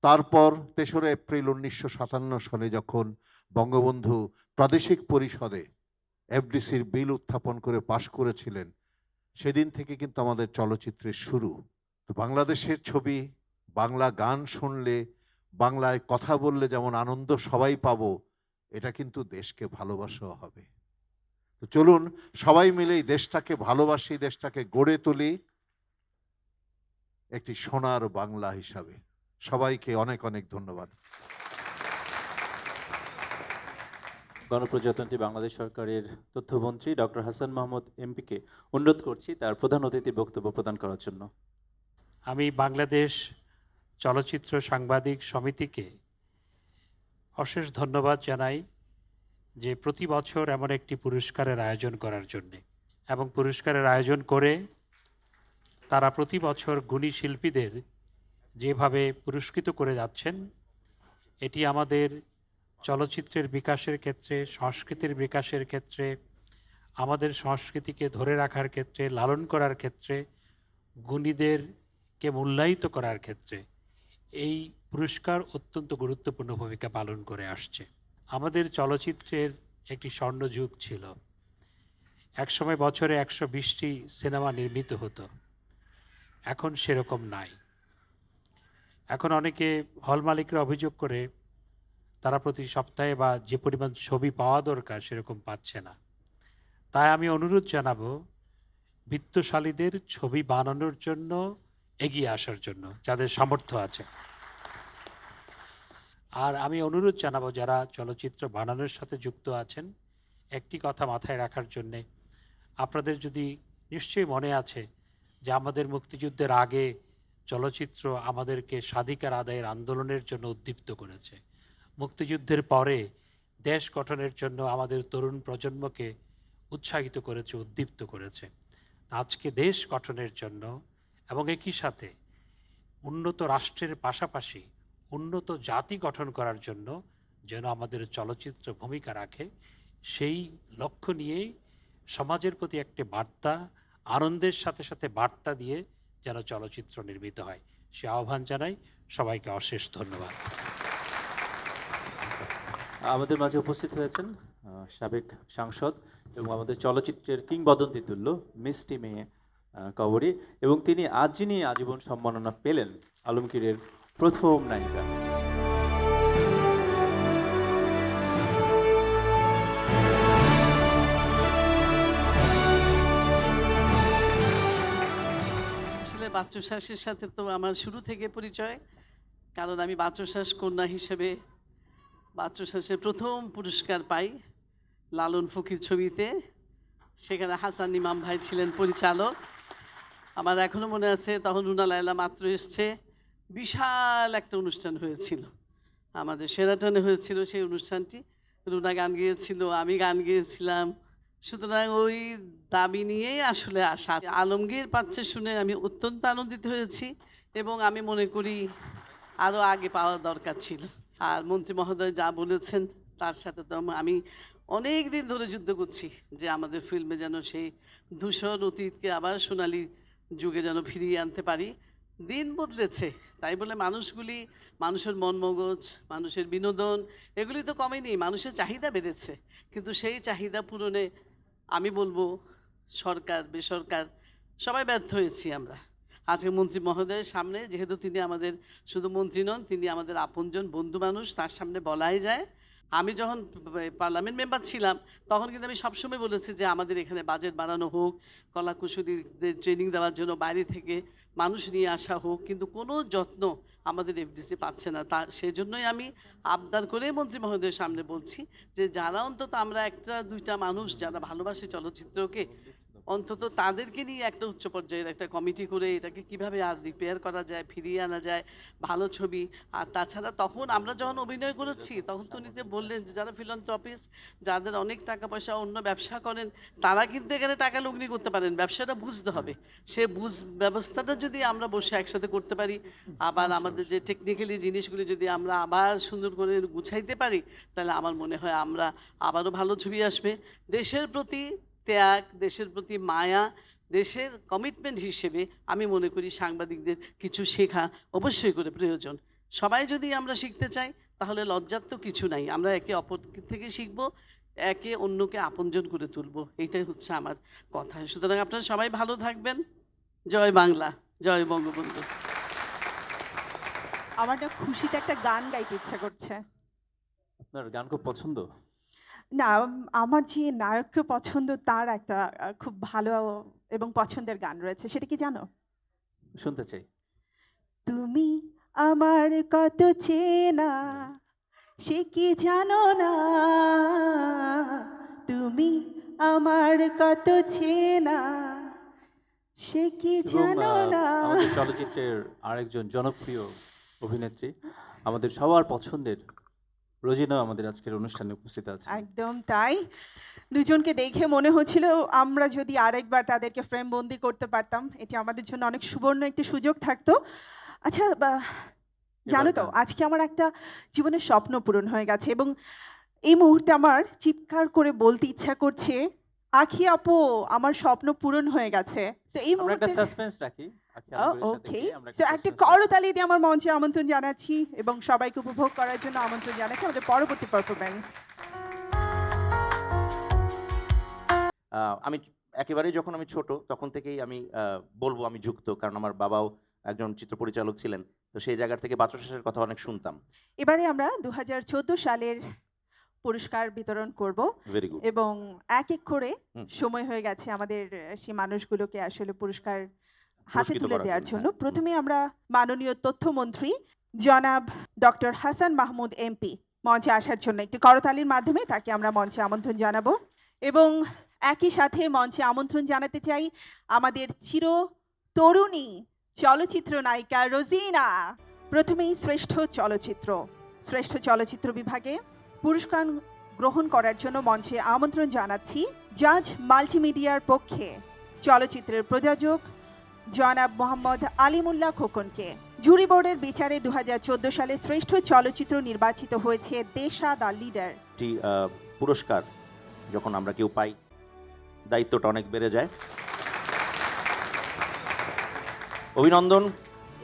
তারপর 3রা এপ্রিল 1957 সালে যখন বঙ্গবন্ধু প্রাদেশিক পরিষদে এফডিসির বিল উত্থাপন করে পাশ করেছিলেন, সেদিন থেকে কিন্তু আমাদের চলচ্চিত্রের শুরু। তো বাংলাদেশের ছবি, বাংলা গান শুনলে, বাংলায় কথা বললে যেমন আনন্দ সবাই পাবো, এটা কিন্তু দেশকে ভালোবাসাও হবে। তো চলুন সবাই মিলে এই দেশটাকে ভালোবাসি, দেশটাকে গড়ে তুলি একটি সোনার বাংলা হিসাবে। সবাইকে অনেক অনেক ধন্যবাদ। গণপ্রজাতন্ত্রী বাংলাদেশ সরকারের তথ্যমন্ত্রী ডক্টর হাসান মাহমুদ এমপিকে অনুরোধ করছি তার প্রধান অতিথির বক্তব্য প্রদান করার জন্য। আমি বাংলাদেশ চলচ্চিত্র সাংবাদিক সমিতিকে অশেষ ধন্যবাদ জানাই যে প্রতি বছর এমন একটি পুরস্কারের আয়োজন করার জন্যে, এবং পুরস্কারের আয়োজন করে তারা প্রতি বছর গুণী শিল্পীদের যেভাবে পুরস্কৃত করে যাচ্ছেন, এটি আমাদের চলচ্চিত্রের বিকাশের ক্ষেত্রে, সংস্কৃতির বিকাশের ক্ষেত্রে, আমাদের সংস্কৃতিকে ধরে রাখার ক্ষেত্রে, লালন করার ক্ষেত্রে, গুণীদেরকে মূল্যায়িত করার ক্ষেত্রে এই পুরস্কার অত্যন্ত গুরুত্বপূর্ণ ভূমিকা পালন করে আসছে। আমাদের চলচ্চিত্রের একটি স্বর্ণযুগ ছিল। একসময় বছরে 120টি সিনেমা নির্মিত হতো, এখন সেরকম নাই। এখন অনেকে হল মালিকরা অভিযোগ করে তারা প্রতি সপ্তাহে বা যে পরিমাণ ছবি পাওয়া দরকার সেরকম পাচ্ছে না। তাই আমি অনুরোধ জানাবো বিত্তশালীদের ছবি বানানোর জন্য এগিয়ে আসার জন্য, যাদের সামর্থ্য আছে। আর আমি অনুরোধ জানাবো যারা চলচ্চিত্র বানানোর সাথে যুক্ত আছেন, একটি কথা মাথায় রাখার জন্যে, আপনাদের যদি নিশ্চয়ই মনে আছে যে আমাদের মুক্তিযুদ্ধের আগে চলচ্চিত্র আমাদেরকে স্বাধিকার আদায়ের আন্দোলনের জন্য উদ্দীপ্ত করেছে। মুক্তিযুদ্ধের পরে দেশ গঠনের জন্য আমাদের তরুণ প্রজন্মকে উৎসাহিত করেছে, উদ্দীপ্ত করেছে। আজকে দেশ গঠনের জন্য এবং একই সাথে উন্নত রাষ্ট্রের পাশাপাশি উন্নত জাতি গঠন করার জন্য যেন আমাদের চলচ্চিত্র ভূমিকা রাখে, সেই লক্ষ্য নিয়েই সমাজের প্রতি একটি বার্তা, আনন্দের সাথে সাথে বার্তা দিয়ে যেন চলচ্চিত্র নির্মিত হয়, সে আহ্বান জানাই। সবাইকে অশেষ ধন্যবাদ। আমাদের মাঝে উপস্থিত হয়েছেন সাবেক সাংসদ এবং আমাদের চলচ্চিত্রের কিংবদন্তি তুল্য মিষ্টি মেয়ে কবরী, এবং তিনি যিনি আজীবন সম্মাননা পেলেন আলমগীরের প্রথম নায়িকা। আসলে বাচ্চু শ্বাসের সাথে তো আমার শুরু থেকে পরিচয়, কারণ আমি বাচ্চু শ্বাস কন্যা হিসেবে বাচ্চু শ্বাসের প্রথম পুরস্কার পাই লালন ফকির ছবিতে। সেখানে হাসান ইমাম ভাই ছিলেন পরিচালক। আমার এখনও মনে আছে, তখন রুনা লায়লা মাত্র এসছে, বিশাল একটা অনুষ্ঠান হয়েছিল, আমাদের শেরাটনে হয়েছিল সেই অনুষ্ঠানটি। রুনা গান গিয়েছিল, আমি গান গিয়েছিলাম, সুতরাং ওই দাবি নিয়েই আসলে আসা। আলমগীর পাচ্ছে শুনে আমি অত্যন্ত আনন্দিত হয়েছি, এবং আমি মনে করি আরও আগে পাওয়া দরকার ছিল। আর মন্ত্রী মহোদয় যা বলেছেন তার সাথে তো আমি অনেক দিন ধরে যুদ্ধ করছি যে আমাদের ফিল্মে যেন সেই ধূসর অতীতকে আবার সোনালি যুগে যেন ফিরিয়ে আনতে পারি। দিন বদলেছে, তাই বলে মানুষের মন মগজ, মানুষের বিনোদন এগুলি তো কমেনি, মানুষের চাহিদা বেড়েছে। কিন্তু সেই চাহিদা পূরণে আমি বলবো সরকার বেসরকার সবাই ব্যর্থ হয়েছি আমরা। আজকে মন্ত্রী মহোদয়ের সামনে, যেহেতু তিনি আমাদের শুধু মন্ত্রী নন, তিনি আমাদের আপনজন বন্ধু মানুষ, তার সামনে বলাই যায়। আমি যখন পার্লামেন্ট মেম্বার ছিলাম তখন কিন্তু আমি সবসময় বলেছি যে আমাদের এখানে বাজেট বাড়ানো হোক, কলাকুশলীদের ট্রেনিং দেওয়ার জন্য বাইরে থেকে মানুষ নিয়ে আসা হোক, কিন্তু কোনো যত্ন আমাদের এফডিসি পাচ্ছে না। সেজন্যই আমি আবদার করে মন্ত্রী মহোদয়ের সামনে বলছি যে যারা অন্তত আমরা একটা দুইটা মানুষ যারা ভালোবাসে চলচ্চিত্রকে, অন্তত তাদেরকে নিয়ে একটা উচ্চ পর্যায়ের একটা কমিটি করে এটাকে কিভাবে আর রিপেয়ার করা যায়, ফিরিয়ে আনা যায় ভালো ছবি। আর তাছাড়া তখন আমরা যখন অভিনয় করেছি তখন তো উনি বললেন যে যারা ফিলান্থ্রপিস্ট, যাদের অনেক টাকা পয়সা, অন্য ব্যবসা করেন, তারা কিন্তু এখানে টাকা লগ্নি করতে পারেন, ব্যবসাটা বুঝতে হবে। সে ব্যবস্থাটা যদি আমরা বসে একসাথে করতে পারি, আবার আমাদের যে টেকনিক্যালি জিনিসগুলি যদি আমরা আবার সুন্দর করে গুছাইতে পারি, তাহলে আমার মনে হয় আমরা আবারও ভালো ছবি আসবে। দেশের প্রতি ত্যাগ, দেশের প্রতি মায়া, দেশের কমিটমেন্ট হিসেবে আমি মনে করি সাংবাদিকদের কিছু শেখা অবশ্যই করে প্রয়োজন। সবাই যদি আমরা শিখতে চাই তাহলে লজ্জার তো কিছু নাই, আমরা একে অপর থেকে শিখবো, একে অন্যকে আপনজন করে তুলবো, এইটাই হচ্ছে আমার কথা। সুতরাং আপনারা সবাই ভালো থাকবেন। জয় বাংলা, জয় বঙ্গবন্ধু। আমার না খুশিতে একটা গান গাইতে ইচ্ছা করছে। আপনার গান খুব পছন্দ? না, আমার যে নায়ককে পছন্দ তার একটা খুব ভালো এবং পছন্দের গান রয়েছে, সেটা কি জানো? শুনতে চাই। তুমি আমার কত চেনা সে কি জানো না, তুমি আমার কত চেনা সে কি এবং জানো না। আমাদের চলচ্চিত্রের আরেকজন জনপ্রিয় অভিনেত্রী, আমাদের সবার পছন্দের রোজিনা আমাদের আজকের অনুষ্ঠানে উপস্থিত আছে। একদম তাই, দুজনকে দেখে মনে হচ্ছিল আমরা যদি আরেকবার তাদেরকে ফ্রেম বন্দি করতে পারতাম, এটি আমাদের জন্য অনেক সুবর্ণ একটি সুযোগ থাকতো। আচ্ছা, জানো তো আজকে আমার একটা জীবনের স্বপ্ন পূরণ হয়ে গেছে, এবং এই মুহূর্তে আমার চিৎকার করে বলতে ইচ্ছা করছে, আখি আপু আমার স্বপ্ন পূরণ হয়ে গেছে। তো এই আমরা একটা মুহূর্তে সাসপেন্স রাখি। ওকে, একটা করতালি দিয়ে আমার মঞ্চে আমন্ত্রণ জানাচ্ছি এবং সবাইকে উপভোগ করার জন্য আমন্ত্রণ জানাচ্ছি আমাদের পরবর্তী পারফরমেন্স। আমি একেবারেই যখন আমি ছোট তখন থেকেই আমি বলবো আমি যুক্ত, কারণ আমার বাবাও একজন চিত্র পরিচালক ছিলেন, তো সেই জায়গা থেকে বাচ্চু শ্বাসের কথা অনেক শুনতাম। এবারে আমরা 2014 সালের পুরস্কার বিতরণ করব, ভেরি গুড। এবং এক এক করে সময় হয়ে গেছে আমাদের সেই মানুষগুলোকে আসলে পুরস্কার হাতে তুলে দেওয়ার জন্য। প্রথমে আমরা মাননীয় তথ্যমন্ত্রী জনাব ডক্টর হাসান মাহমুদ এমপি মঞ্চে আসার জন্য একটি করতালির মাধ্যমে তাকে আমরা মঞ্চে আমন্ত্রণ জানাবো, এবং একই সাথে মঞ্চে আমন্ত্রণ জানাতে চাই আমাদের চির তরুণী চলচ্চিত্র নায়িকা রোজিনা। প্রথমেই শ্রেষ্ঠ চলচ্চিত্র বিভাগে পুরস্কার গ্রহণ করার জন্য মঞ্চে আমন্ত্রণ জানাচ্ছি জাজ মাল্টিমিডিয়ার পক্ষে চলচ্চিত্রের প্রযোজক জনাব মোহাম্মদ আলিমুল্লাহ খোকনকে। জুরি বোর্ডের বিচারে 2014 সালে শ্রেষ্ঠ চলচ্চিত্র নির্বাচিত হয়েছে দেশা দ্য লিডার। পুরস্কার যখন আমরা কেউ পাই, দায়িত্বটা অনেক বেড়ে যায়। অভিনন্দন।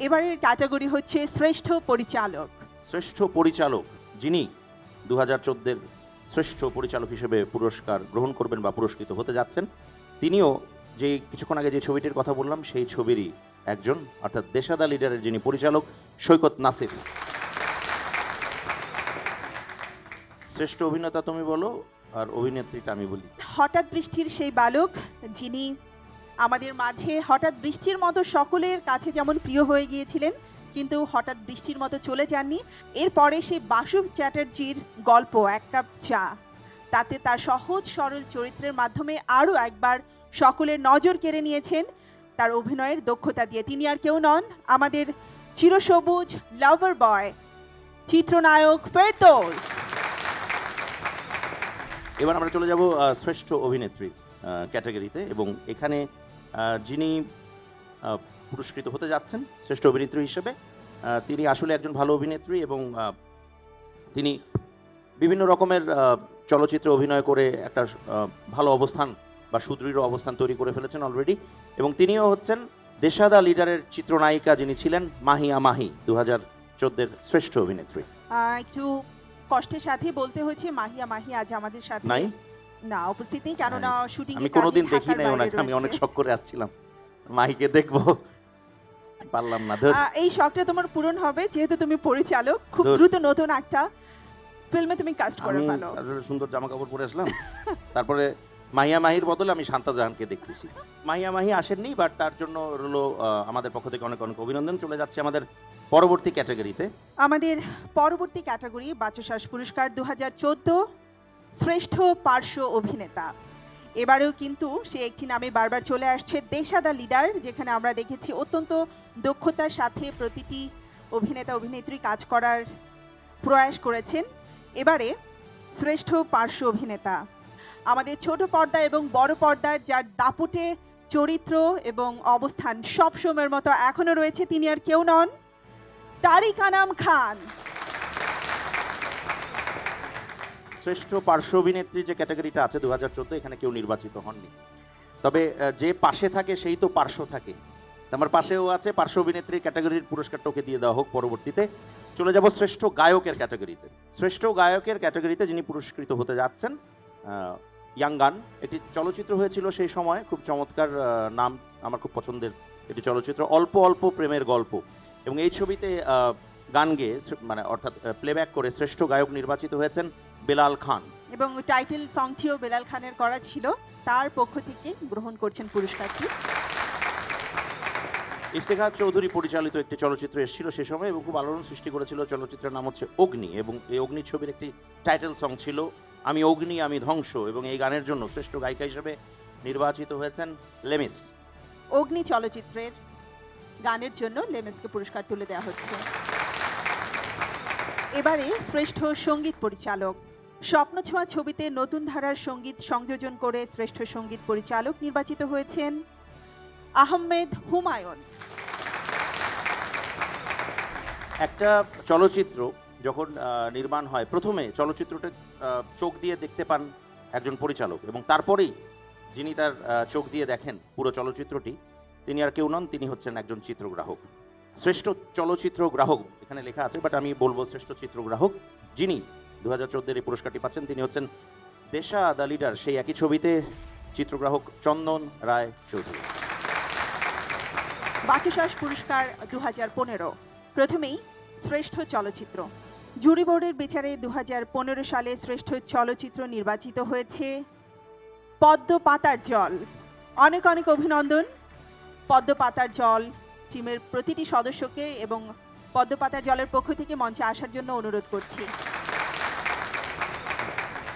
এবারের ক্যাটাগরি হচ্ছে শ্রেষ্ঠ পরিচালক। শ্রেষ্ঠ পরিচালক যিনি 2014 শ্রেষ্ঠ পরিচালক হিসেবে পুরস্কার গ্রহণ করবেন বা পুরস্কৃত হতে যাচ্ছেন, তিনিও যে কিছুক্ষণ আগে যে ছবিটির কথা বললাম সেই ছবিরই একজন, অর্থাৎ দেশাদা লিডারের যিনি পরিচালক সৈকত নাসির। শ্রেষ্ঠ অভিনেতা তুমি বলো, আর অভিনেত্রীটা আমি বলি। হঠাৎ বৃষ্টির সেই বালক, যিনি আমাদের মাঝে হঠাৎ বৃষ্টির মতো সকলের কাছে যেমন প্রিয় হয়ে গিয়েছিলেন, কিন্তু হঠাৎ বৃষ্টির মতো চলে যাননি। এরপরে সেই বাসু চ্যাটার্জির গল্প এক কাপ চা, তাতে তার সহজ সরল চরিত্রের মাধ্যমে আরও একবার সকলের নজর কেড়ে নিয়েছেন তার অভিনয়ের দক্ষতা দিয়ে। তিনি আর কেউ নন, আমাদের চিরসবুজ লাভার বয় চিত্রনায়ক ফেরদৌস। এবার আমরা চলে যাব শ্রেষ্ঠ অভিনেত্রী ক্যাটাগরিতে, এবং এখানে যিনি পুরস্কৃত হতে যাচ্ছেন শ্রেষ্ঠ অভিনেত্রী হিসেবে, তিনি আসলে একজন ভালো অভিনেত্রী এবং তিনি বিভিন্ন রকমের চলচ্চিত্রে অভিনয় করে একটা ভালো অবস্থান বা সুদৃঢ় অবস্থান তৈরি করে ফেলেছেন অলরেডি, এবং তিনিও হচ্ছেন দেশাদা লিডারের চিত্রনায়িকা যিনি ছিলেন মাহিয়া মাহি, 2014 শ্রেষ্ঠ অভিনেত্রী। একটু কষ্টের সাথে বলতে হচ্ছে মাহিয়া মাহি আজ আমাদের সাথে নাই? না, উপস্থিত নেই, কেননা শুটিং আমি কোনোদিন দেখি নাই ওনাকে, আমি অনেক শখ করে আসছিলাম মাহিকে দেখবো, পারলাম না। এই শখটা তোমার পূরণ হবে যেহেতু তুমি পরিচালক, খুব ধুর। দ্রুত নতুন একটা ফিল্মে তুমি কাস্ট করে আমি ফেলো। আসলে সুন্দর জামা কাপড় পরে আসলাম, তারপরে মাহিয়া মাহির বদলে আমি শান্তা জাহানকে দেখতেছি। মাহিয়া মাহি আসেননি, বাট তার জন্য রইল আমাদের পক্ষ থেকে অনেক অনেক অভিনন্দন। চলে যাচ্ছে আমাদের পরবর্তী ক্যাটাগরিতে। আমাদের পরবর্তী ক্যাটাগরি বাচসাস পুরস্কার 2014 শ্রেষ্ঠ পার্শ্ব অভিনেতা। এবারেও কিন্তু সে একটি নামে বারবার চলে আসছে, দেশাদা লিডার, যেখানে আমরা দেখেছি অত্যন্ত দক্ষতার সাথে প্রতিটি অভিনেতা অভিনেত্রী কাজ করার প্রয়াস করেছেন। এবারে শ্রেষ্ঠ পার্শ্ব অভিনেতা, আমাদের ছোট পর্দা এবং বড় পর্দার যার দাপুটে চরিত্র এবং অবস্থান সব সময়ের মতো এখনও রয়েছে, তিনি আর কেউ নন, তারিক আনাম খান। শ্রেষ্ঠ পার্শ্ব অভিনেত্রী যে ক্যাটাগরিটা আছে 2014, এখানে কেউ নির্বাচিত হননি, তবে যে পাশে থাকে সেই তো পার্শ্ব থাকে। আমার পাশেও আছে পার্শ্ব অভিনেত্রীর ক্যাটাগরির পুরস্কারটা ওকে দিয়ে দেওয়া হোক পরবর্তীতে। চলে যাব শ্রেষ্ঠ গায়কের ক্যাটাগরিতে। শ্রেষ্ঠ গায়কের ক্যাটাগরিতে যিনি পুরস্কৃত হতে যাচ্ছেন, ইয়াঙ্গান, একটি চলচ্চিত্র হয়েছিল সেই সময়, খুব চমৎকার নাম, আমার খুব পছন্দের একটি চলচ্চিত্র, অল্প অল্প প্রেমের গল্প, এবং এই ছবিতে গান গেয়ে মানে অর্থাৎ প্লেব্যাক করে শ্রেষ্ঠ গায়ক নির্বাচিত হয়েছেন বেলাল খান, এবং টাইটেল সংটিও বেলাল খানের করা ছিল, তার পক্ষ থেকে গ্রহণ করছেন পুরস্কারটি। ইফতেখার চৌধুরী পরিচালিত একটি চলচ্চিত্র এসেছিল সে সময় এবং খুব আলোড়ন সৃষ্টি করেছিল। চলচ্চিত্রের নাম হচ্ছে অগ্নি, এবং এই অগ্নি ছবির একটি টাইটেল সং ছিল আমি অগ্নি আমি ধ্বংস, এবং এই গানের জন্য শ্রেষ্ঠ গায়িকা হিসেবে নির্বাচিত হয়েছেন লেমিস। অগ্নি চলচ্চিত্রের গানের জন্য লেমিসকে পুরস্কার তুলে দেওয়া হচ্ছে। এবারে শ্রেষ্ঠ সঙ্গীত পরিচালক, স্বপ্নছোঁয়া ছবিতে নতুন ধারার সঙ্গীত সংযোজন করে শ্রেষ্ঠ সঙ্গীত পরিচালক নির্বাচিত হয়েছেন আহমেদ হুমায়ুন। একটা চলচ্চিত্র যখন নির্মাণ হয়, প্রথমে চলচ্চিত্রটা চোখ দিয়ে দেখতে পান একজন পরিচালক, এবং তারপরেই যিনি তার চোখ দিয়ে দেখেন পুরো চলচ্চিত্রটি, তিনি আর কেউ নন, তিনি হচ্ছেন একজন চিত্রগ্রাহক। শ্রেষ্ঠ চলচ্চিত্র গ্রাহক এখানে লেখা আছে, বাট আমি বলবো শ্রেষ্ঠ চিত্রগ্রাহক যিনি 2014 এই পুরস্কারটি পাচ্ছেন, তিনি হচ্ছেন দেশা দ্য লিডার, সেই একই ছবিতে চিত্রগ্রাহক চন্দন রায় চৌধুরী। বাচসাস পুরস্কার 2015, প্রথমেই শ্রেষ্ঠ চলচ্চিত্র। জুরি বোর্ডের বিচারে 2015 সালে শ্রেষ্ঠ চলচ্চিত্র নির্বাচিত হয়েছে পদ্ম পাতার জল। অনেক অনেক অভিনন্দন পদ্ম পাতার জল টিমের প্রতিটি সদস্যকে, এবং পদ্ম পাতার জলের পক্ষ থেকে মঞ্চে আসার জন্য অনুরোধ করছি।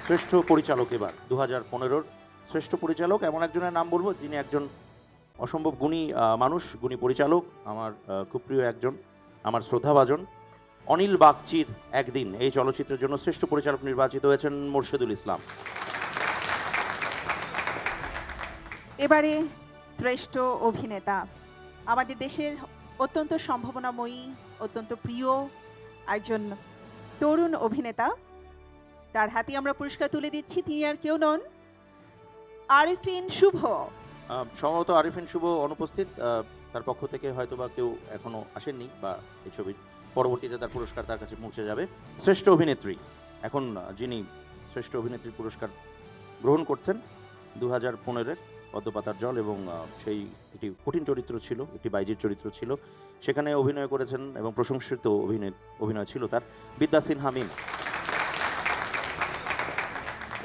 শ্রেষ্ঠ পরিচালক এবার 2015 শ্রেষ্ঠ পরিচালক এমন একজনের নাম বলবো যিনি একজন অসম্ভব গুণী মানুষ, গুণী পরিচালক, আমার খুব প্রিয় একজন, আমার শ্রদ্ধাভাজন অনিল বাগচির একদিন, এই চলচ্চিত্রের জন্য শ্রেষ্ঠ পরিচালক নির্বাচিত হয়েছেন মোর্শেদুল ইসলাম। এবারে শ্রেষ্ঠ অভিনেতা, আমাদের দেশের অত্যন্ত সম্ভাবনাময়ী, অত্যন্ত প্রিয় একজন তরুণ অভিনেতা, তার হাতে আমরা পুরস্কার তুলে দিচ্ছি। তিনি আর কেউ নন, আরিফিন শুভ। সম্ভবত আরিফিন শুভ অনুপস্থিত, তার পক্ষ থেকে হয়তো বা কেউ এখনো আসেননি বা এই ছবির পরবর্তীতে তার পুরস্কার তার কাছে পৌঁছে যাবে। শ্রেষ্ঠ অভিনেত্রী, এখন যিনি শ্রেষ্ঠ অভিনেত্রীর পুরস্কার গ্রহণ করছেন 2015-এর পদ্মপাতার জল, এবং সেই একটি কঠিন চরিত্র ছিল, একটি বাইজির চরিত্র ছিল, সেখানে অভিনয় করেছেন এবং প্রশংসিত অভিনয় ছিল তার, বিদ্যা সিনহা মিম।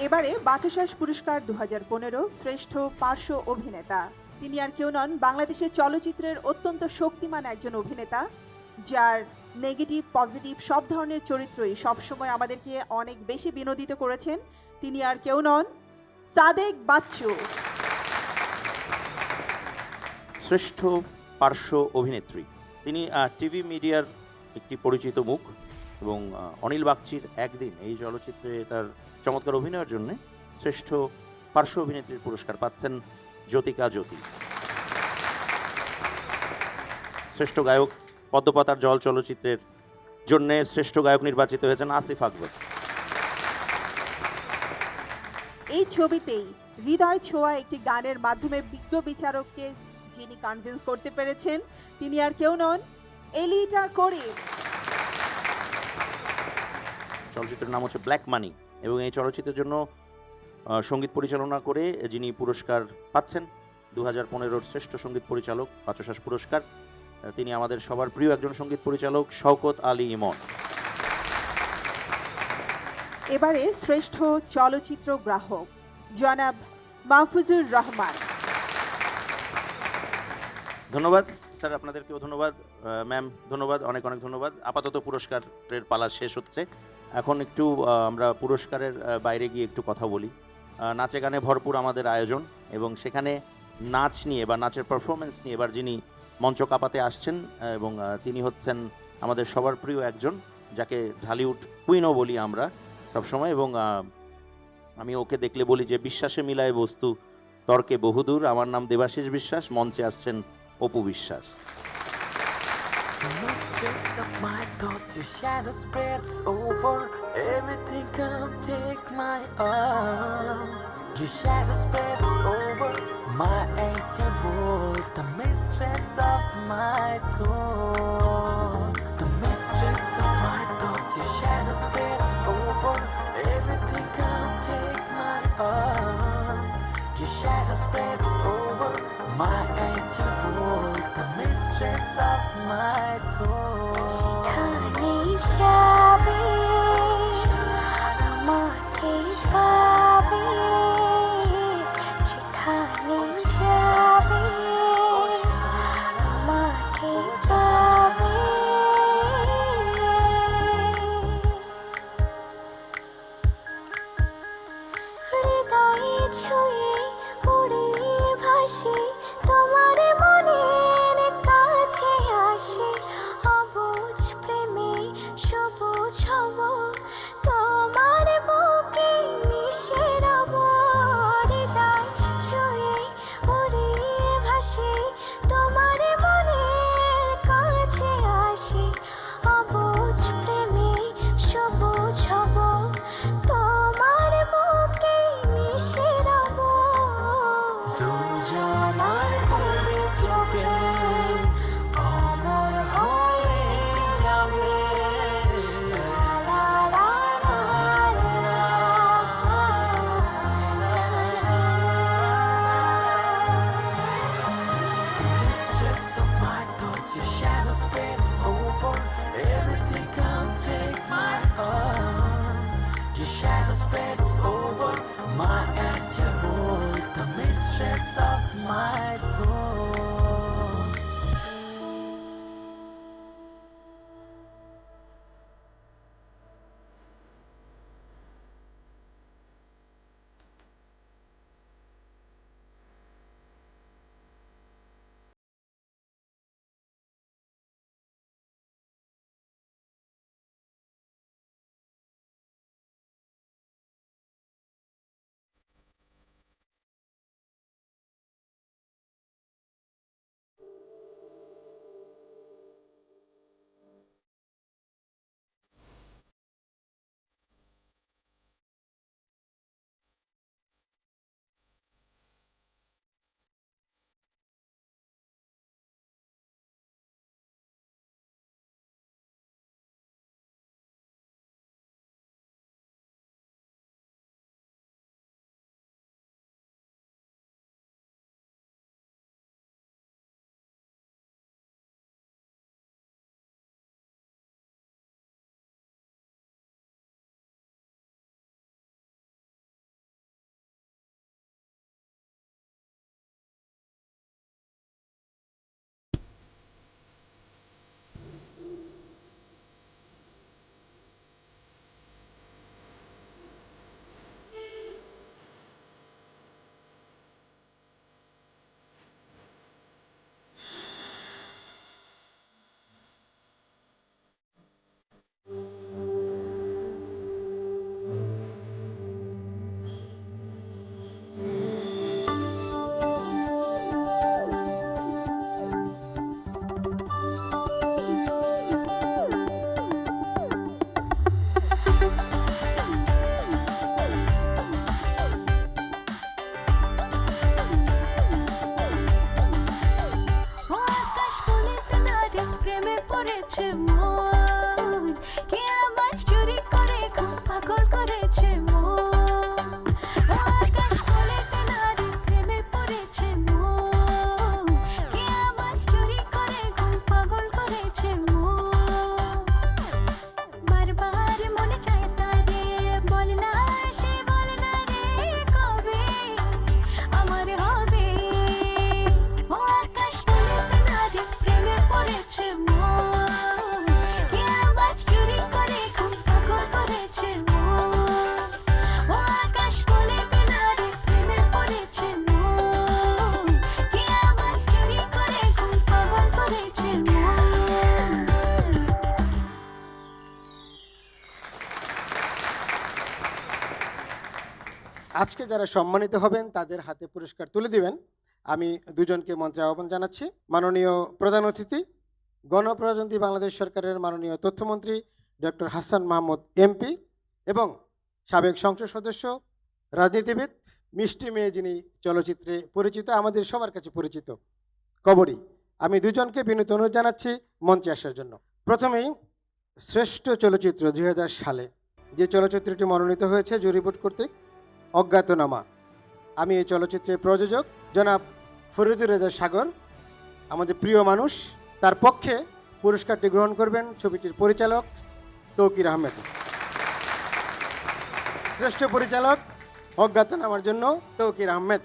এবারে বাচসাস পুরস্কার 2015 শ্রেষ্ঠ পার্শ্ব অভিনেতা। তিনি আর কেউ নন, বাংলাদেশের চলচ্চিত্রের অত্যন্ত শক্তিমান একজন অভিনেতা, যার নেগেটিভ পজিটিভ সব ধরনের চরিত্রই সবসময় আমাদেরকে অনেক বেশি বিনোদিত করেছেন। তিনি আর কেউ নন, সাদেক বাচ্চু। শ্রেষ্ঠ পার্শ্ব অভিনেত্রী, তিনি টিভি মিডিয়ার একটি পরিচিত মুখ, এবং অনিল বাগচির একদিন এই চলচ্চিত্রে তার চমৎকার অভিনয়ের জন্য শ্রেষ্ঠ পার্শ্ব অভিনেত্রীর পুরস্কার পাচ্ছেন জ্যোতিকা জ্যোতি। শ্রেষ্ঠ গায়ক, পদ্মপাতার জল চলচ্চিত্রের জন্য শ্রেষ্ঠ গায়ক নির্বাচিত হয়েছেন আসিফ আকবর। এই ছবিতেই হৃদয় ছোঁয়া একটি গানের মাধ্যমে বিজ্ঞ বিচারককে যিনি কনভিন্স করতে পেরেছেন, তিনি আর কেউ নন, এলিটা করিম। চলচ্চিত্রের নাম হচ্ছে ব্ল্যাক মানি, এবং এই চলচ্চিত্রের জন্য সঙ্গীত পরিচালনা করে যিনি পুরস্কার পাচ্ছেন 2015-র শ্রেষ্ঠ সঙ্গীত পরিচালক বাচসাস পুরস্কার, তিনি আমাদের সবার প্রিয় একজন সঙ্গীত পরিচালক শওকত আলী ইমন। এবারে শ্রেষ্ঠ চলচ্চিত্র গ্রাহক জনাব মাহফুজুর রহমান। ধন্যবাদ স্যার, আপনাদেরকেও ধন্যবাদ, ম্যাম ধন্যবাদ, অনেক অনেক ধন্যবাদ। আপাতত পুরস্কারের পালা শেষ হচ্ছে, এখন একটু আমরা পুরস্কারের বাইরে গিয়ে একটু কথা বলি। নাচে গানে ভরপুর আমাদের আয়োজন, এবং সেখানে নাচ নিয়ে বা নাচের পারফরমেন্স নিয়ে এবার যিনি মঞ্চ কাঁপাতে আসছেন, এবং তিনি হচ্ছেন আমাদের সবার প্রিয় একজন, যাকে ঢালিউড কুইনও বলি আমরা সবসময়, এবং আমি ওকে দেখলে বলি যে বিশ্বাসে মিলায় বস্তু তর্কে বহুদূর। আমার নাম দেবাশিস বিশ্বাস, মঞ্চে আসছেন Apu Biswas. Mistress of my thoughts, your shadow spreads over everything. Come take my arm. Your shadow spreads over my empty world. The mistress of my thoughts. The mistress of my thoughts. Your shadow spreads over everything. Come take my arm. Your shadow spreads over my empty world. The mistress of my thoughts. যেখানে যাবে আমাকে পাবে, যেখানে যাবে আমাকে পাবে। হৃদয়ে ছুঁয়ে উড়ে ভাসে তোমার মনের কাছে আসে, অবুঝ প্রেমে সবুজ হব তোমার বুকে মিশে রব। হৃদয় ছুঁয়ে উড়ে ভাসে তোমার মনের কাছে আসে, অবুঝ প্রেমে সবুজ হব তোমার বুকে মিশে রব। দুজনার পবিত্র প্রেম অমর হয়ে যাবে। লা লা লা লা লা। The mistress of my thoughts, your shadow spreads over everything. Come take my arm. Your shadow spreads over my empty world. The mistress of my thoughts. আজকে যারা সম্মানিত হবেন তাদের হাতে পুরস্কার তুলে দিবেন আমি দুজনকে মঞ্চে আহ্বান জানাচ্ছি। মাননীয় প্রধান অতিথি গণপ্রজাতন্ত্রী বাংলাদেশ সরকারের মাননীয় তথ্যমন্ত্রী ডক্টর হাসান মাহমুদ এমপি এবং সাবেক সংসদ সদস্য রাজনীতিবিদ মিষ্টি মেয়ে যিনি চলচ্চিত্রে পরিচিত, আমাদের সবার কাছে পরিচিত, কবরী। আমি দুজনকে বিনীত অনুরোধ জানাচ্ছি মঞ্চে আসার জন্য। প্রথমেই শ্রেষ্ঠ চলচ্চিত্র 2000 সালে যে চলচ্চিত্রটি মনোনীত হয়েছে জুরি বোর্ড কর্তৃক, অজ্ঞাতনামা। আমি এই চলচ্চিত্রের প্রযোজক জনাব ফরিদুর রেজা সাগর, আমাদের প্রিয় মানুষ, তার পক্ষে পুরস্কারটি গ্রহণ করবেন ছবিটির পরিচালক তৌকির আহমেদ। শ্রেষ্ঠ পরিচালক অজ্ঞাতনামার জন্য তৌকির আহমেদ।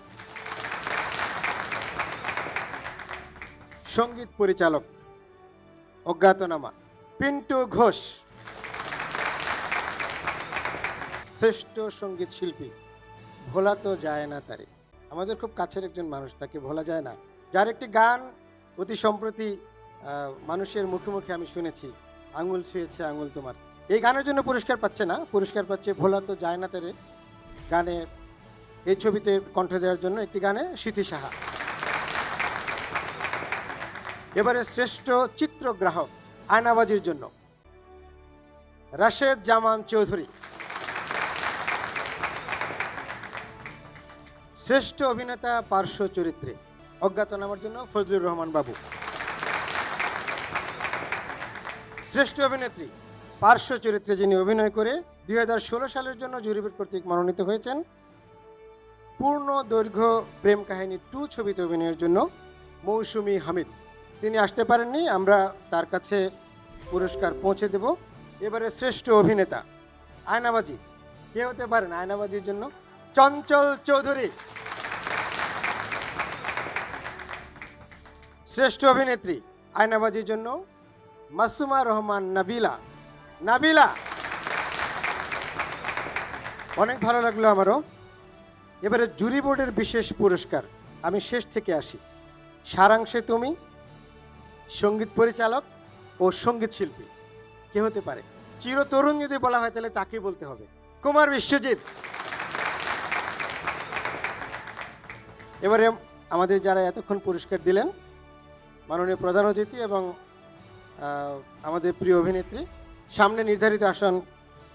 সঙ্গীত পরিচালক অজ্ঞাতনামা পিন্টু ঘোষ। শ্রেষ্ঠ সঙ্গীত শিল্পী ভোলা তো যায় না তারে, আমাদের খুব কাছের একজন মানুষ, তাকে ভোলা যায় না, যার একটি গান অতি সম্প্রতি মানুষের মুখে মুখে আমি শুনেছি, আঙুল ছুঁয়েছে আঙুল তোমার। এই গানের জন্য পুরস্কার পাচ্ছে না, পুরস্কার পাচ্ছে ভোলা তো যায় না তারে গানে, এই ছবিতে কণ্ঠ দেওয়ার জন্য একটি গানে স্মৃতি সাহা। এবারে শ্রেষ্ঠ চিত্রগ্রাহক আয়নাবাজির জন্য রাশেদ জামান চৌধুরী। শ্রেষ্ঠ অভিনেতা পার্শ্ব চরিত্রে অজ্ঞাতনামার জন্য ফজলুর রহমান বাবু। শ্রেষ্ঠ অভিনেত্রী পার্শ্ব চরিত্রে যিনি অভিনয় করে 2016 সালের জন্য জুরি বোর্ড কর্তৃক মনোনীত হয়েছেন, পূর্ণ দৈর্ঘ্য প্রেম কাহিনী 2 ছবিতে অভিনয়ের জন্য মৌসুমী হামিদ। তিনি আসতে পারেননি, আমরা তার কাছে পুরস্কার পৌঁছে দেব। এবারে শ্রেষ্ঠ অভিনেতা আয়নাবাজি, কে হতে পারেন আয়নাবাজির জন্য? চঞ্চল চৌধুরী। শ্রেষ্ঠ অভিনেত্রী আয়নাবাজির জন্য মাসুমা রহমান নাবিলা। নাবিলা, অনেক ভালো লাগলো আমারও। এবারে জুরি বোর্ডের বিশেষ পুরস্কার, আমি শেষ থেকে আসি। সারাংশে তুমি, সঙ্গীত পরিচালক ও সঙ্গীত শিল্পী, কে হতে পারে? চিরতরুণ যদি বলা হয় তাহলে তাকে বলতে হবে, কুমার বিশ্বজিৎ। এবারে আমাদের যারা এতক্ষণ পুরস্কার দিলেন, মাননীয় প্রধান অতিথি এবং আমাদের প্রিয় অভিনেত্রী, সামনে নির্ধারিত আসন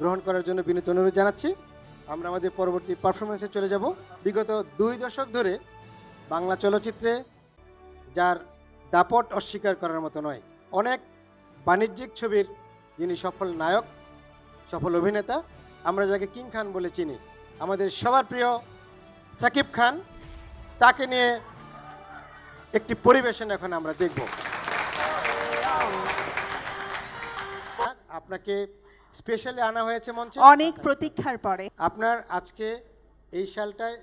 গ্রহণ করার জন্য বিনীত অনুরোধ জানাচ্ছি। আমরা আমাদের পরবর্তী পারফরমেন্সে চলে যাব। বিগত 2 দশক ধরে বাংলা চলচ্চিত্রে, যার দাপট অস্বীকার করার মতো নয়, অনেক বাণিজ্যিক ছবির যিনি সফল নায়ক, সফল অভিনেতা, আমরা যাকে কিং খান বলে চিনি, আমাদের সবার প্রিয় সাকিব খান, তাকে নিয়ে একটি পরিবেশন এখন আমরা দেখব। আপনাকে স্পেশালি আনা হয়েছে মঞ্চে অনেক প্রতীক্ষার পরে। আপনার আজকে এই সালটায়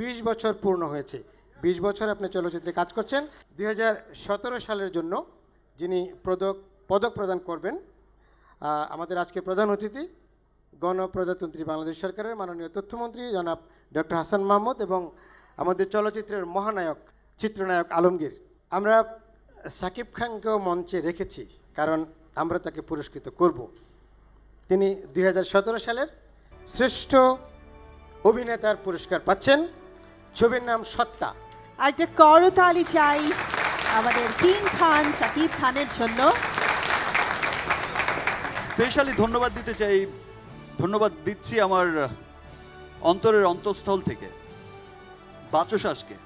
20 বছর পূর্ণ হয়েছে। 20 বছর আপনি চলচ্চিত্রে কাজ করছেন। 2017 সালের জন্য যিনি পদক প্রদান করবেন, আমাদের আজকে প্রধান অতিথি গণপ্রজাতন্ত্রী বাংলাদেশ সরকারের মাননীয় তথ্যমন্ত্রী জনাব ডক্টর হাসান মাহমুদ এবং আমাদের চলচ্চিত্রের মহানায়ক চিত্রনায়ক আলমগীর। আমরা সাকিব খানকেও মঞ্চে রেখেছি কারণ আমরা তাকে পুরস্কৃত করব। তিনি 2017 সালের শ্রেষ্ঠ অভিনেতার পুরস্কার পাচ্ছেন। ছবির নাম সত্তা। আর একটা করতালি চাই আমাদের কিং খান সাকিব খানের জন্য। স্পেশালি ধন্যবাদ দিতে চাই, ধন্যবাদ দিচ্ছি আমার অন্তরের অন্তঃস্থল থেকে বাচসাসকে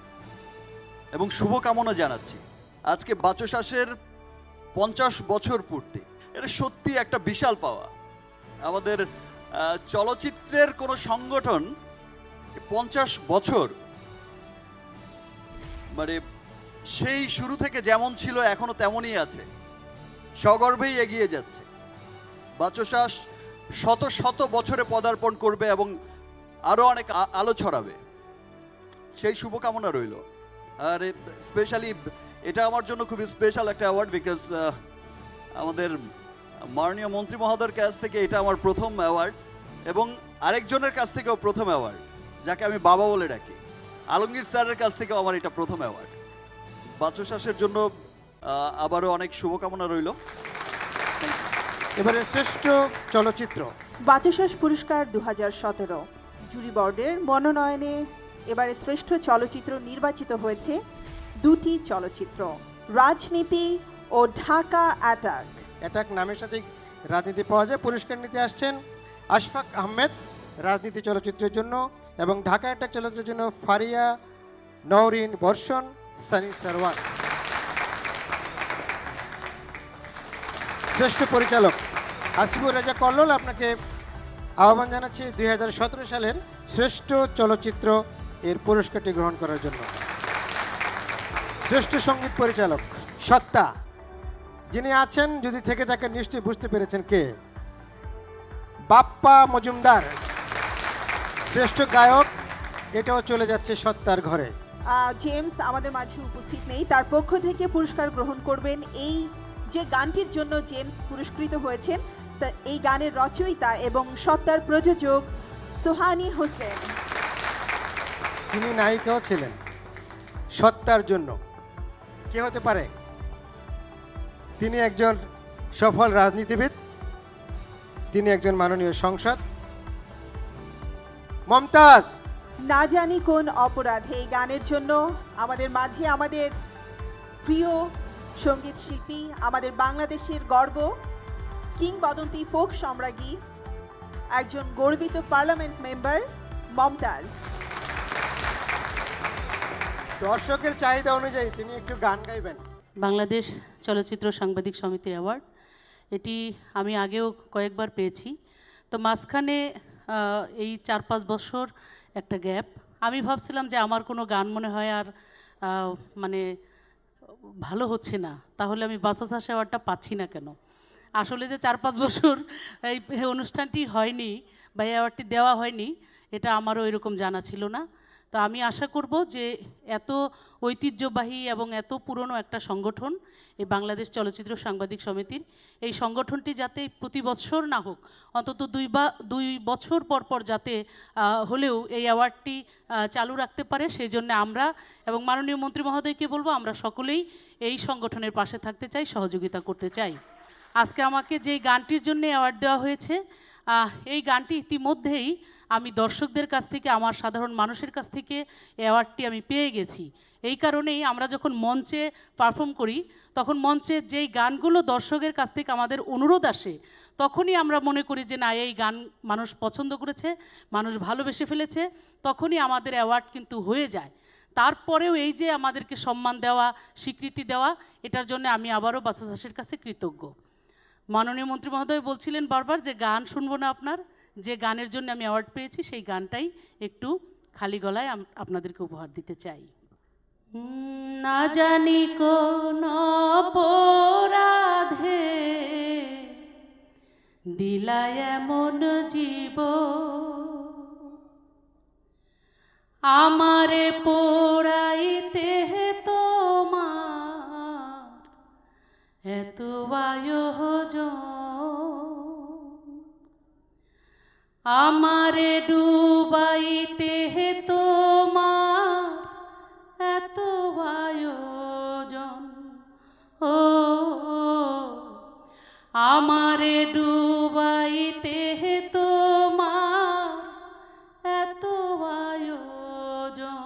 এবং শুভকামনা জানাচ্ছি। আজকে বাচসাসের 50 বছর পূর্তি, এটা সত্যি একটা বিশাল পাওয়া। আমাদের চলচ্চিত্রের কোনো সংগঠন 50 বছর, মানে সেই শুরু থেকে যেমন ছিল এখনো তেমনই আছে, সগর্বেই এগিয়ে যাচ্ছে। বাচসাস শত শত বছরে পদার্পণ করবে এবং আরও অনেক আলো ছড়াবে, সেই শুভকামনা রইল। আর স্পেশালি এটা আমার জন্য খুবই স্পেশাল একটা অ্যাওয়ার্ড, বিকজ আমাদের মাননীয় মন্ত্রী মহোদয়ের কাছ থেকে এটা আমার প্রথম অ্যাওয়ার্ড এবং আরেকজনের কাছ থেকেও প্রথম অ্যাওয়ার্ড, যাকে আমি বাবা বলে ডাকি, আলমগীর স্যারের কাছ থেকেও আমার এটা প্রথম অ্যাওয়ার্ড। বাচসাসের জন্য আবারও অনেক শুভকামনা রইল। এবারে শ্রেষ্ঠ চলচ্চিত্র বাচসাস পুরস্কার 2017 জুরি বোর্ডের মনোনয়নে এবারে শ্রেষ্ঠ চলচ্চিত্র নির্বাচিত হয়েছে দুটি চলচ্চিত্র, রাজনীতি ও ঢাকা অ্যাটাক। অ্যাটাক নামের সাথে রাজনীতি পাওয়া যায়। পুরস্কার নিতে আসছেন আশফাক আহমেদ রাজনীতি চলচ্চিত্রের জন্য, এবং ঢাকা অ্যাটাক চলচ্চিত্রের জন্য ফারিয়া নওরিন বর্ষণ, সানি সারওয়ার। শ্রেষ্ঠ পরিচালক হাসিবুর রাজা কল্লোল, আপনাকে আহ্বান জানাচ্ছি 2017 সালের শ্রেষ্ঠ চলচ্চিত্র এর পুরস্কারটি গ্রহণ করার জন্য। শ্রেষ্ঠ সঙ্গীত পরিচালক সত্তা, যিনি আছেন যদি থেকে থাকেন নিশ্চয়ই বুঝতে পেরেছেন কে, বাপ্পা মজুমদার। শ্রেষ্ঠ গায়ক, এটাও চলে যাচ্ছে সত্তার ঘরে। জেমস আমাদের মাঝে উপস্থিত নেই, তার পক্ষ থেকে পুরস্কার গ্রহণ করবেন এই যে গানটির জন্য জেমস পুরস্কৃত হয়েছেন, তা এই গানের রচয়িতা এবং সত্তার প্রযোজক সোহানি হোসেন। তিনি নায়িকাও ছিলেন সত্তার জন্য। কে হতে পারে? তিনি একজন সফল রাজনীতিবিদ, তিনি একজন মাননীয় সংসদ। মমতাজ। না জানি কোন অপরাধে এই গানের জন্য আমাদের মাঝে আমাদের প্রিয় সঙ্গীত শিল্পী, আমাদের বাংলাদেশের গর্ব, কিংবদন্তি ফোক সম্রাজ্ঞী, একজন গর্বিত পার্লামেন্ট মেম্বার মমতাজ। দর্শকের চাহিদা অনুযায়ী তিনি একটু গান গাইবেন। বাংলাদেশ চলচ্চিত্র সাংবাদিক সমিতির অ্যাওয়ার্ড, এটি আমি আগেও কয়েকবার পেয়েছি। তো মাঝখানে এই 4-5 বছর একটা গ্যাপ। আমি ভাবছিলাম যে আমার কোনো গান মনে হয় আর মানে ভালো হচ্ছে না, তাহলে আমি বাচসাস অ্যাওয়ার্ডটা পাচ্ছি না কেন। আসলে যে 4-5 বছর এই অনুষ্ঠানটি হয়নি বা এই অ্যাওয়ার্ডটি দেওয়া হয়নি, এটা আমারও এরকম জানা ছিল না। তো আমি আশা করব যে এত ঐতিহ্যবাহী এবং এত পুরনো একটা সংগঠন, এই বাংলাদেশ চলচ্চিত্র সাংবাদিক সমিতির, এই সংগঠনটি যাতে প্রতি বছর না হোক, অন্তত 2 বছর পর পর যাতে হলেও এই অ্যাওয়ার্ডটি চালু রাখতে পারে, সেই জন্য আমরা এবং মাননীয় মন্ত্রী মহোদয়কে বলবো আমরা সকলেই এই সংগঠনের পাশে থাকতে চাই, সহযোগিতা করতে চাই। আজকে আমাকে যেই গানটির জন্য অ্যাওয়ার্ড দেওয়া হয়েছে, এই গানটি ইতিমধ্যেই আমি দর্শকদের কাছ থেকে, আমার সাধারণ মানুষের কাছ থেকে অ্যাওয়ার্ডটি আমি পেয়ে গেছি। এই কারণেই আমরা যখন মঞ্চে পারফর্ম করি, তখন মঞ্চে যেই গানগুলো দর্শকের কাছ থেকে আমাদের অনুরোধ আসে, তখনই আমরা মনে করি যে না, এই গান মানুষ পছন্দ করেছে, মানুষ ভালোবেসে ফেলেছে, তখনই আমাদের অ্যাওয়ার্ড কিন্তু হয়ে যায়। তারপরেও এই যে আমাদেরকে সম্মান দেওয়া, স্বীকৃতি দেওয়া, এটার জন্য আমি আবারও বাচসাসের কাছে কৃতজ্ঞ। মাননীয় মন্ত্রী মহোদয় বলছিলেন বারবার যে গান শুনবো না আপনার, যে গানের জন্য আমি অ্যাওয়ার্ড পেয়েছি সেই গানটাই একটু খালি গলায় আপনাদেরকে উপহার দিতে চাই। না জানি কোন অপরাধে দিলায় এমন জীব, আমারে পোড়াইতে তোমার এত আয়োজন, আমারে ডুবাইতে তোমার এত আয়োজন, ও আমারে ডুবাইতে তোমার এত আয়োজন,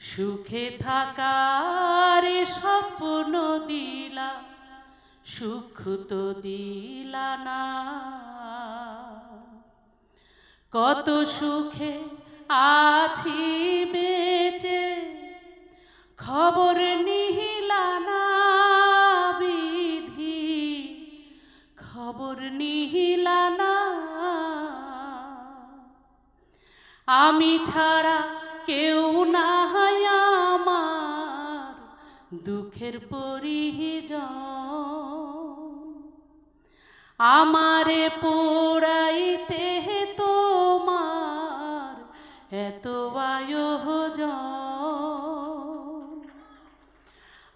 সুখে থাকার স্বপ্ন দিলা, সুখ তো দিলা না, কত সুখে আছি বেঁচে খবর নিহিলা না, বিধি খবর নিহিলা না, আমি ছাড়া কেউ না হয় আমার দুঃখের পরিজন, আমারে পোড়াইতে তোমার এত আয়োজন,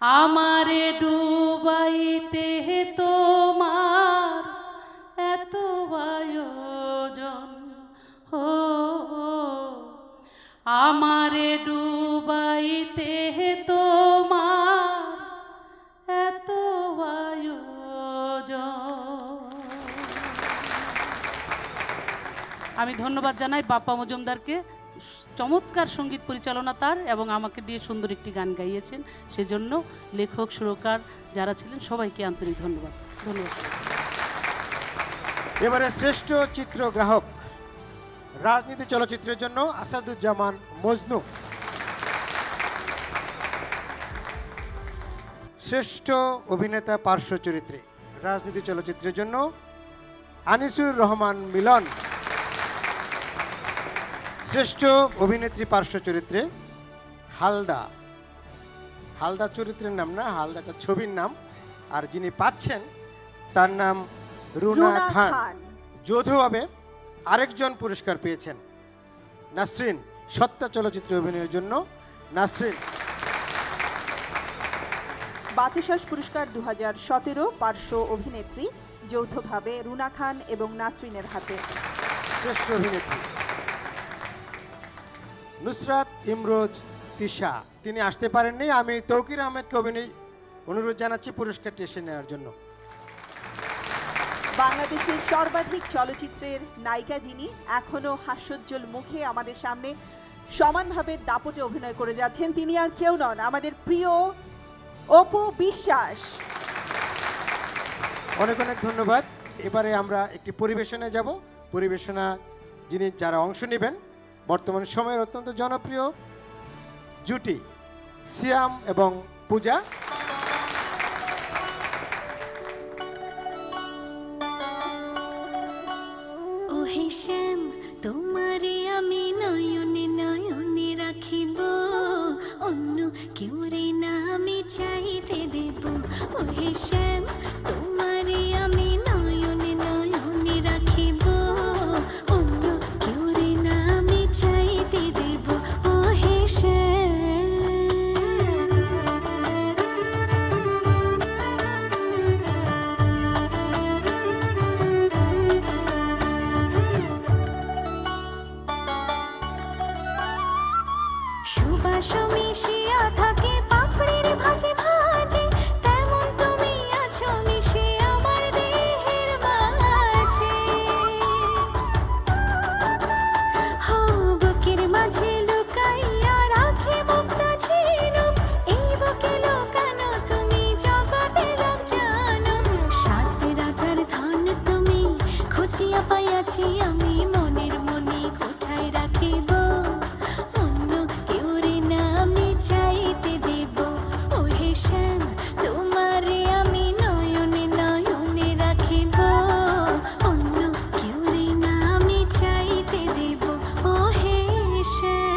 আমারে ডুবাইতে তোমার এত আয়োজন, ও আমারে ডুবাইতে তোমার এত আয়োজন। আমি ধন্যবাদ জানাই বাপ্পা মজুমদারকে, চমৎকার সঙ্গীত পরিচালনা তার, এবং আমাকে দিয়ে সুন্দর একটি গান গাইয়েছেন, সেজন্য লেখক সুরকার যারা ছিলেন সবাইকে আন্তরিক ধন্যবাদ। ধন্যবাদ। এবারে শ্রেষ্ঠ চিত্রগ্রাহক রাজনীতি চলচ্চিত্রের জন্য আসাদুজ্জামান মজনু। শ্রেষ্ঠ অভিনেতা পার্শ্ব চরিত্রে রাজনীতি চলচ্চিত্রের জন্য আনিসুর রহমান মিলন। শ্রেষ্ঠ অভিনেত্রী পার্শ্ব চরিত্রে হালদা। হালদা চরিত্রের নাম না, হালদাটা ছবির নাম, আর যিনি পাচ্ছেন তার নাম রুনা খান। যৌথভাবে আরেকজন পুরস্কার পেয়েছেন নাসরিন, সত্তা চলচ্চিত্রে অভিনয়ের জন্য নাসরিন। বাচসাস পুরস্কার 2017 পার্শ্ব অভিনেত্রী, যৌথভাবে রুনা খান এবং নাসরিনের হাতে। শ্রেষ্ঠ অভিনেত্রী নুসরাত ইমরোজ তিশা, তিনি আসতে পারেননি। আমি তৌকির আহমেদকে অনুরোধ জানাচ্ছি পুরস্কারটি এসে নেওয়ার জন্য। বাংলাদেশের সর্বাধিক চলচ্চিত্রের নায়িকা যিনি, এখনো হাস্যোজ্জ্বল মুখে আমাদের সামনে সমানভাবে দাপটে অভিনয় করে যাচ্ছেন, তিনি আর কেউ নন, আমাদের প্রিয় অপু বিশ্বাস। অনেক অনেক ধন্যবাদ। এবারে আমরা একটি পরিবেশনে যাব। পরিবেশনা যারা অংশ নেবেন, বর্তমান সময়ের অত্যন্ত জনপ্রিয় জুটি সিয়াম এবং পূজা। ওহে শ্যাম, তোমারে আমি নয়নে নয়নে রাখিব, অন্য কেউ রে না আমি চাইতে দেব। ওহে শ্যাম, তোমারে আমি নয়নে নয়নে রাখিব, অন্য কেউ রে না আমি চাইতে দেব। ওহে শ্যাম, সুবাস মিশিয়া থাকে পাপড়ির ভাজে ভাজে, তেমন তুমি আছো মিশে আমার দেহের মাঝে। হো বুকের মাঝে লুকাইয়া রাখি মুক্তা ছিনুম, এই বুকে লুকানো তুমি জগতের লোক জানো। সাত রাজার ধন তুমি খুঁজিয়া পাইয়াছি আমি, মনের মনে কোঠায় রাখিব, অন্য কেউ রে না আমি চাইতে দেব। ওহে শ্যাম, তোমারে আমি নয়নে নয়নে রাখিব, অন্য কেউ রে না আমি চাইতে দেব। ওহে শ্যাম।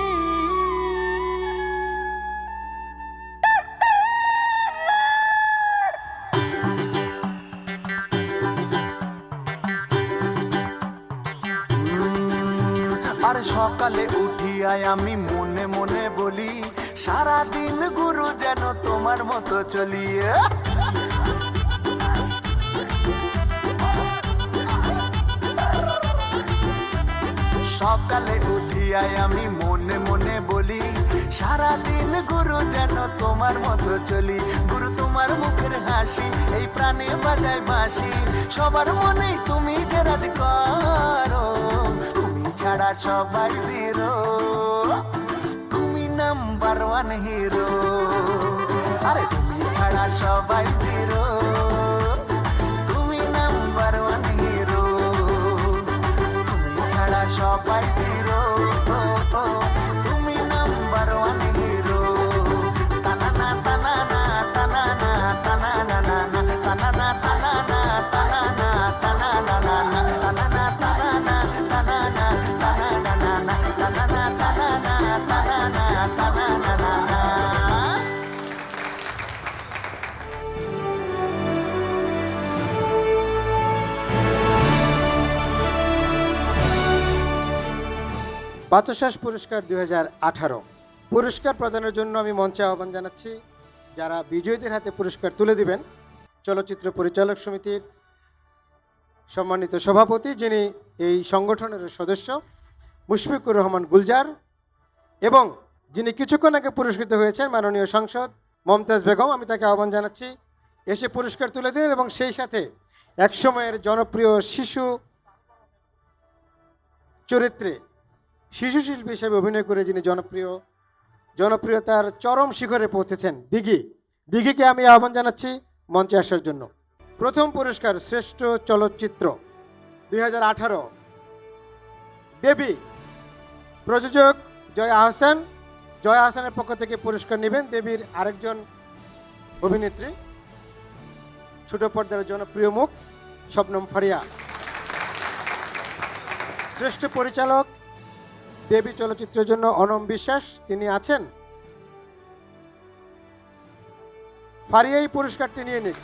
আর সকালে উঠিয়াই আমি মনে মনে বলি, সারাদিন গুরু যেন তোমার মতো চলি। সকালে উঠিয়াই আমি মনে মনে বলি, সারাদিন গুরু যেন তোমার মতো চলি। গুরু তোমার মুখের হাসি, এই প্রাণে বাজায় বাঁশি, সবার মনে তুমি যে রাজ করো, তুমি ছাড়া সবাই জিরো, তুমি নাম্বার ওয়ান হিরো। আরে তুমি ছাড়া সবাই জিরো, তুমি নাম্বার ওয়ান হিরো, তুমি ছাড়া সবাই জিরো, তুমি নাম্বার ওয়ান হিরো। তানানা তানানা তানানা তানানা তানানা তানানা তানানা তানানা তানানা তানানা তানানা তানানা তানানা তানানা তানানা। বাচসাস পুরস্কার 2018 পুরস্কার প্রদানের জন্য আমি মঞ্চে আহ্বান জানাচ্ছি যারা বিজয়ীদের হাতে পুরস্কার তুলে দিবেন। চলচ্চিত্র পরিচালক সমিতির সম্মানিত সভাপতি, যিনি এই সংগঠনের সদস্য, মুশফিকুর রহমান গুলজার, এবং যিনি কিছুক্ষণ আগে পুরস্কৃত হয়েছেন মাননীয় সাংসদ মমতাজ বেগম। আমি তাকে আহ্বান জানাচ্ছি এসে পুরস্কার তুলে দিন, এবং সেই সাথে একসময়ের জনপ্রিয় শিশু চরিত্রে শিশু শিল্পী হিসেবে অভিনয় করে যিনি জনপ্রিয়তার চরম শিখরে পৌঁছেছেন, দিঘিকে আমি আহ্বান জানাচ্ছি মঞ্চে আসার জন্য। প্রথম পুরস্কার শ্রেষ্ঠ চলচ্চিত্র 2018 দেবী, প্রযোজক জয়া আহসানের পক্ষ থেকে পুরস্কার নেবেন দেবীর আরেকজন অভিনেত্রী, ছোট পর্দার জনপ্রিয় মুখ শবনম ফারিয়া। শ্রেষ্ঠ পরিচালক দেবী চলচ্চিত্রের জন্য অনম বিশ্বাস, তিনি আছেন। ফারিয়াই পুরস্কারটি নিয়ে নিক।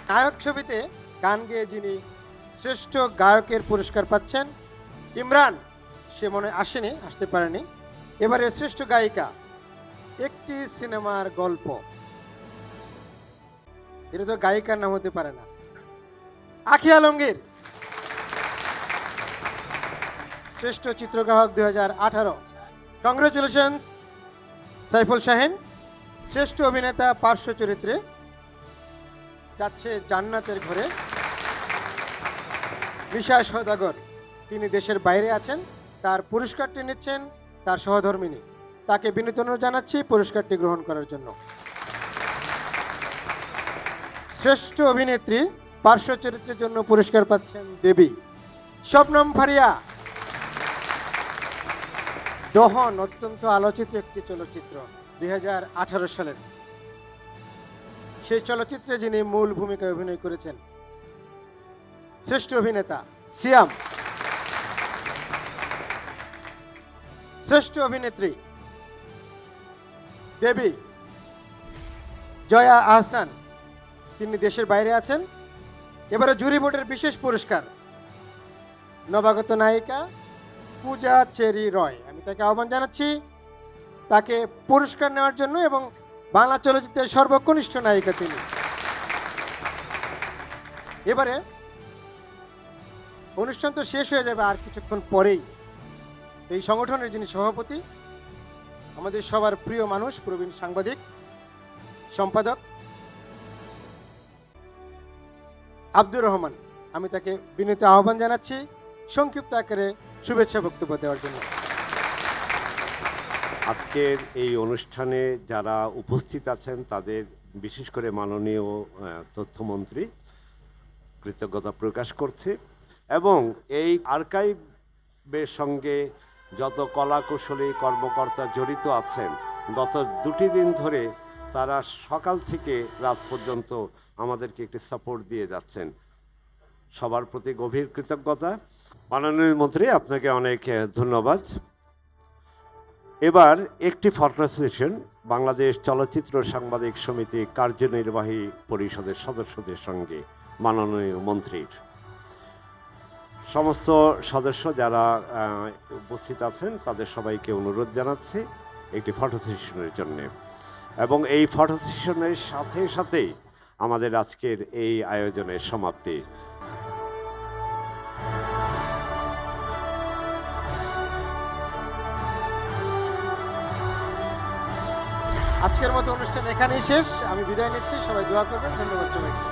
নায়ক ছবিতে গান গেয়ে যিনি শ্রেষ্ঠ গায়কের পুরস্কার পাচ্ছেন ইমরান, সে মনে আসতে পারেনি। এবারে শ্রেষ্ঠ গায়িকা, একটি সিনেমার গল্প, এটা তো গায়িকার নাম হতে পারে না, আখি আলমগীর। শ্রেষ্ঠ চিত্রগ্রাহক 2018, কংগ্রেচুলেশনস সাইফুল শাহিন। শ্রেষ্ঠ অভিনেতা পার্শ্ব চরিত্রে যাচ্ছে জান্নাতের ঘরে মিশা সওদাগর, তিনি দেশের বাইরে আছেন, তার পুরস্কারটি নিচ্ছেন তার সহধর্মিনী, তাকে বিনীত অনুরোধ জানাচ্ছি পুরস্কারটি গ্রহণ করার জন্য। শ্রেষ্ঠ অভিনেত্রী পার্শ্ব চরিত্রের জন্য পুরস্কার পাচ্ছেন দেবী শবনম ফারিয়া। দহন অত্যন্ত আলোচিত একটি চলচ্চিত্র 2018 সালের, সেই চলচ্চিত্রে যিনি মূল ভূমিকায় অভিনয় করেছেন। শ্রেষ্ঠ অভিনেতা সিয়াম। শ্রেষ্ঠ অভিনেত্রী দেবী জয়া আহসান, তিনি দেশের বাইরে আছেন। এবারে জুরি বোর্ডের বিশেষ পুরস্কার নবাগত নায়িকা পূজা চেরি রয়, আমি তাকে আহ্বান জানাচ্ছি তাকে পুরস্কার নেওয়ার জন্য, এবং বাংলা চলচ্চিত্রের সর্বকনিষ্ঠ নায়িকা তিনি। এবারে অনুষ্ঠান তো শেষ হয়ে যাবে আর কিছুক্ষণ পরেই। এই সংগঠনের যিনি সভাপতি, আমাদের সবার প্রিয় মানুষ, প্রবীণ সাংবাদিক, সম্পাদক আব্দুর রহমান, আমি তাকে বিনীত আহ্বান জানাচ্ছি সংক্ষিপ্ত আকারে শুভেচ্ছা বক্তব্য দেওয়ার জন্য। আজকের এই অনুষ্ঠানে যারা উপস্থিত আছেন তাদের বিশেষ করে মাননীয় তথ্যমন্ত্রী কৃতজ্ঞতা প্রকাশ করছে, এবং এই আর্কাইভের সঙ্গে যত কলাকুশলী কর্মকর্তা জড়িত আছেন, গত 2 দিন ধরে তারা সকাল থেকে রাত পর্যন্ত আমাদেরকে একটি সাপোর্ট দিয়ে যাচ্ছেন, সবার প্রতি গভীর কৃতজ্ঞতা। মাননীয় মন্ত্রী, আপনাকে অনেক ধন্যবাদ। এবার একটি ফটো সেশন বাংলাদেশ চলচ্চিত্র সাংবাদিক সমিতি কার্যনির্বাহী পরিষদের সদস্যদের সঙ্গে মাননীয় মন্ত্রীর। সমস্ত সদস্য যারা উপস্থিত আছেন তাদের সবাইকে অনুরোধ জানাচ্ছি একটি ফটো সেশনের জন্য, এবং এই ফটো সেশনের সাথে সাথেই আমাদের আজকের এই আয়োজনের সমাপ্তি। আজকের মতো অনুষ্ঠান এখানেই শেষ, আমি বিদায় নিচ্ছি, সবাই দোয়া করবেন, ধন্যবাদ সবাইকে।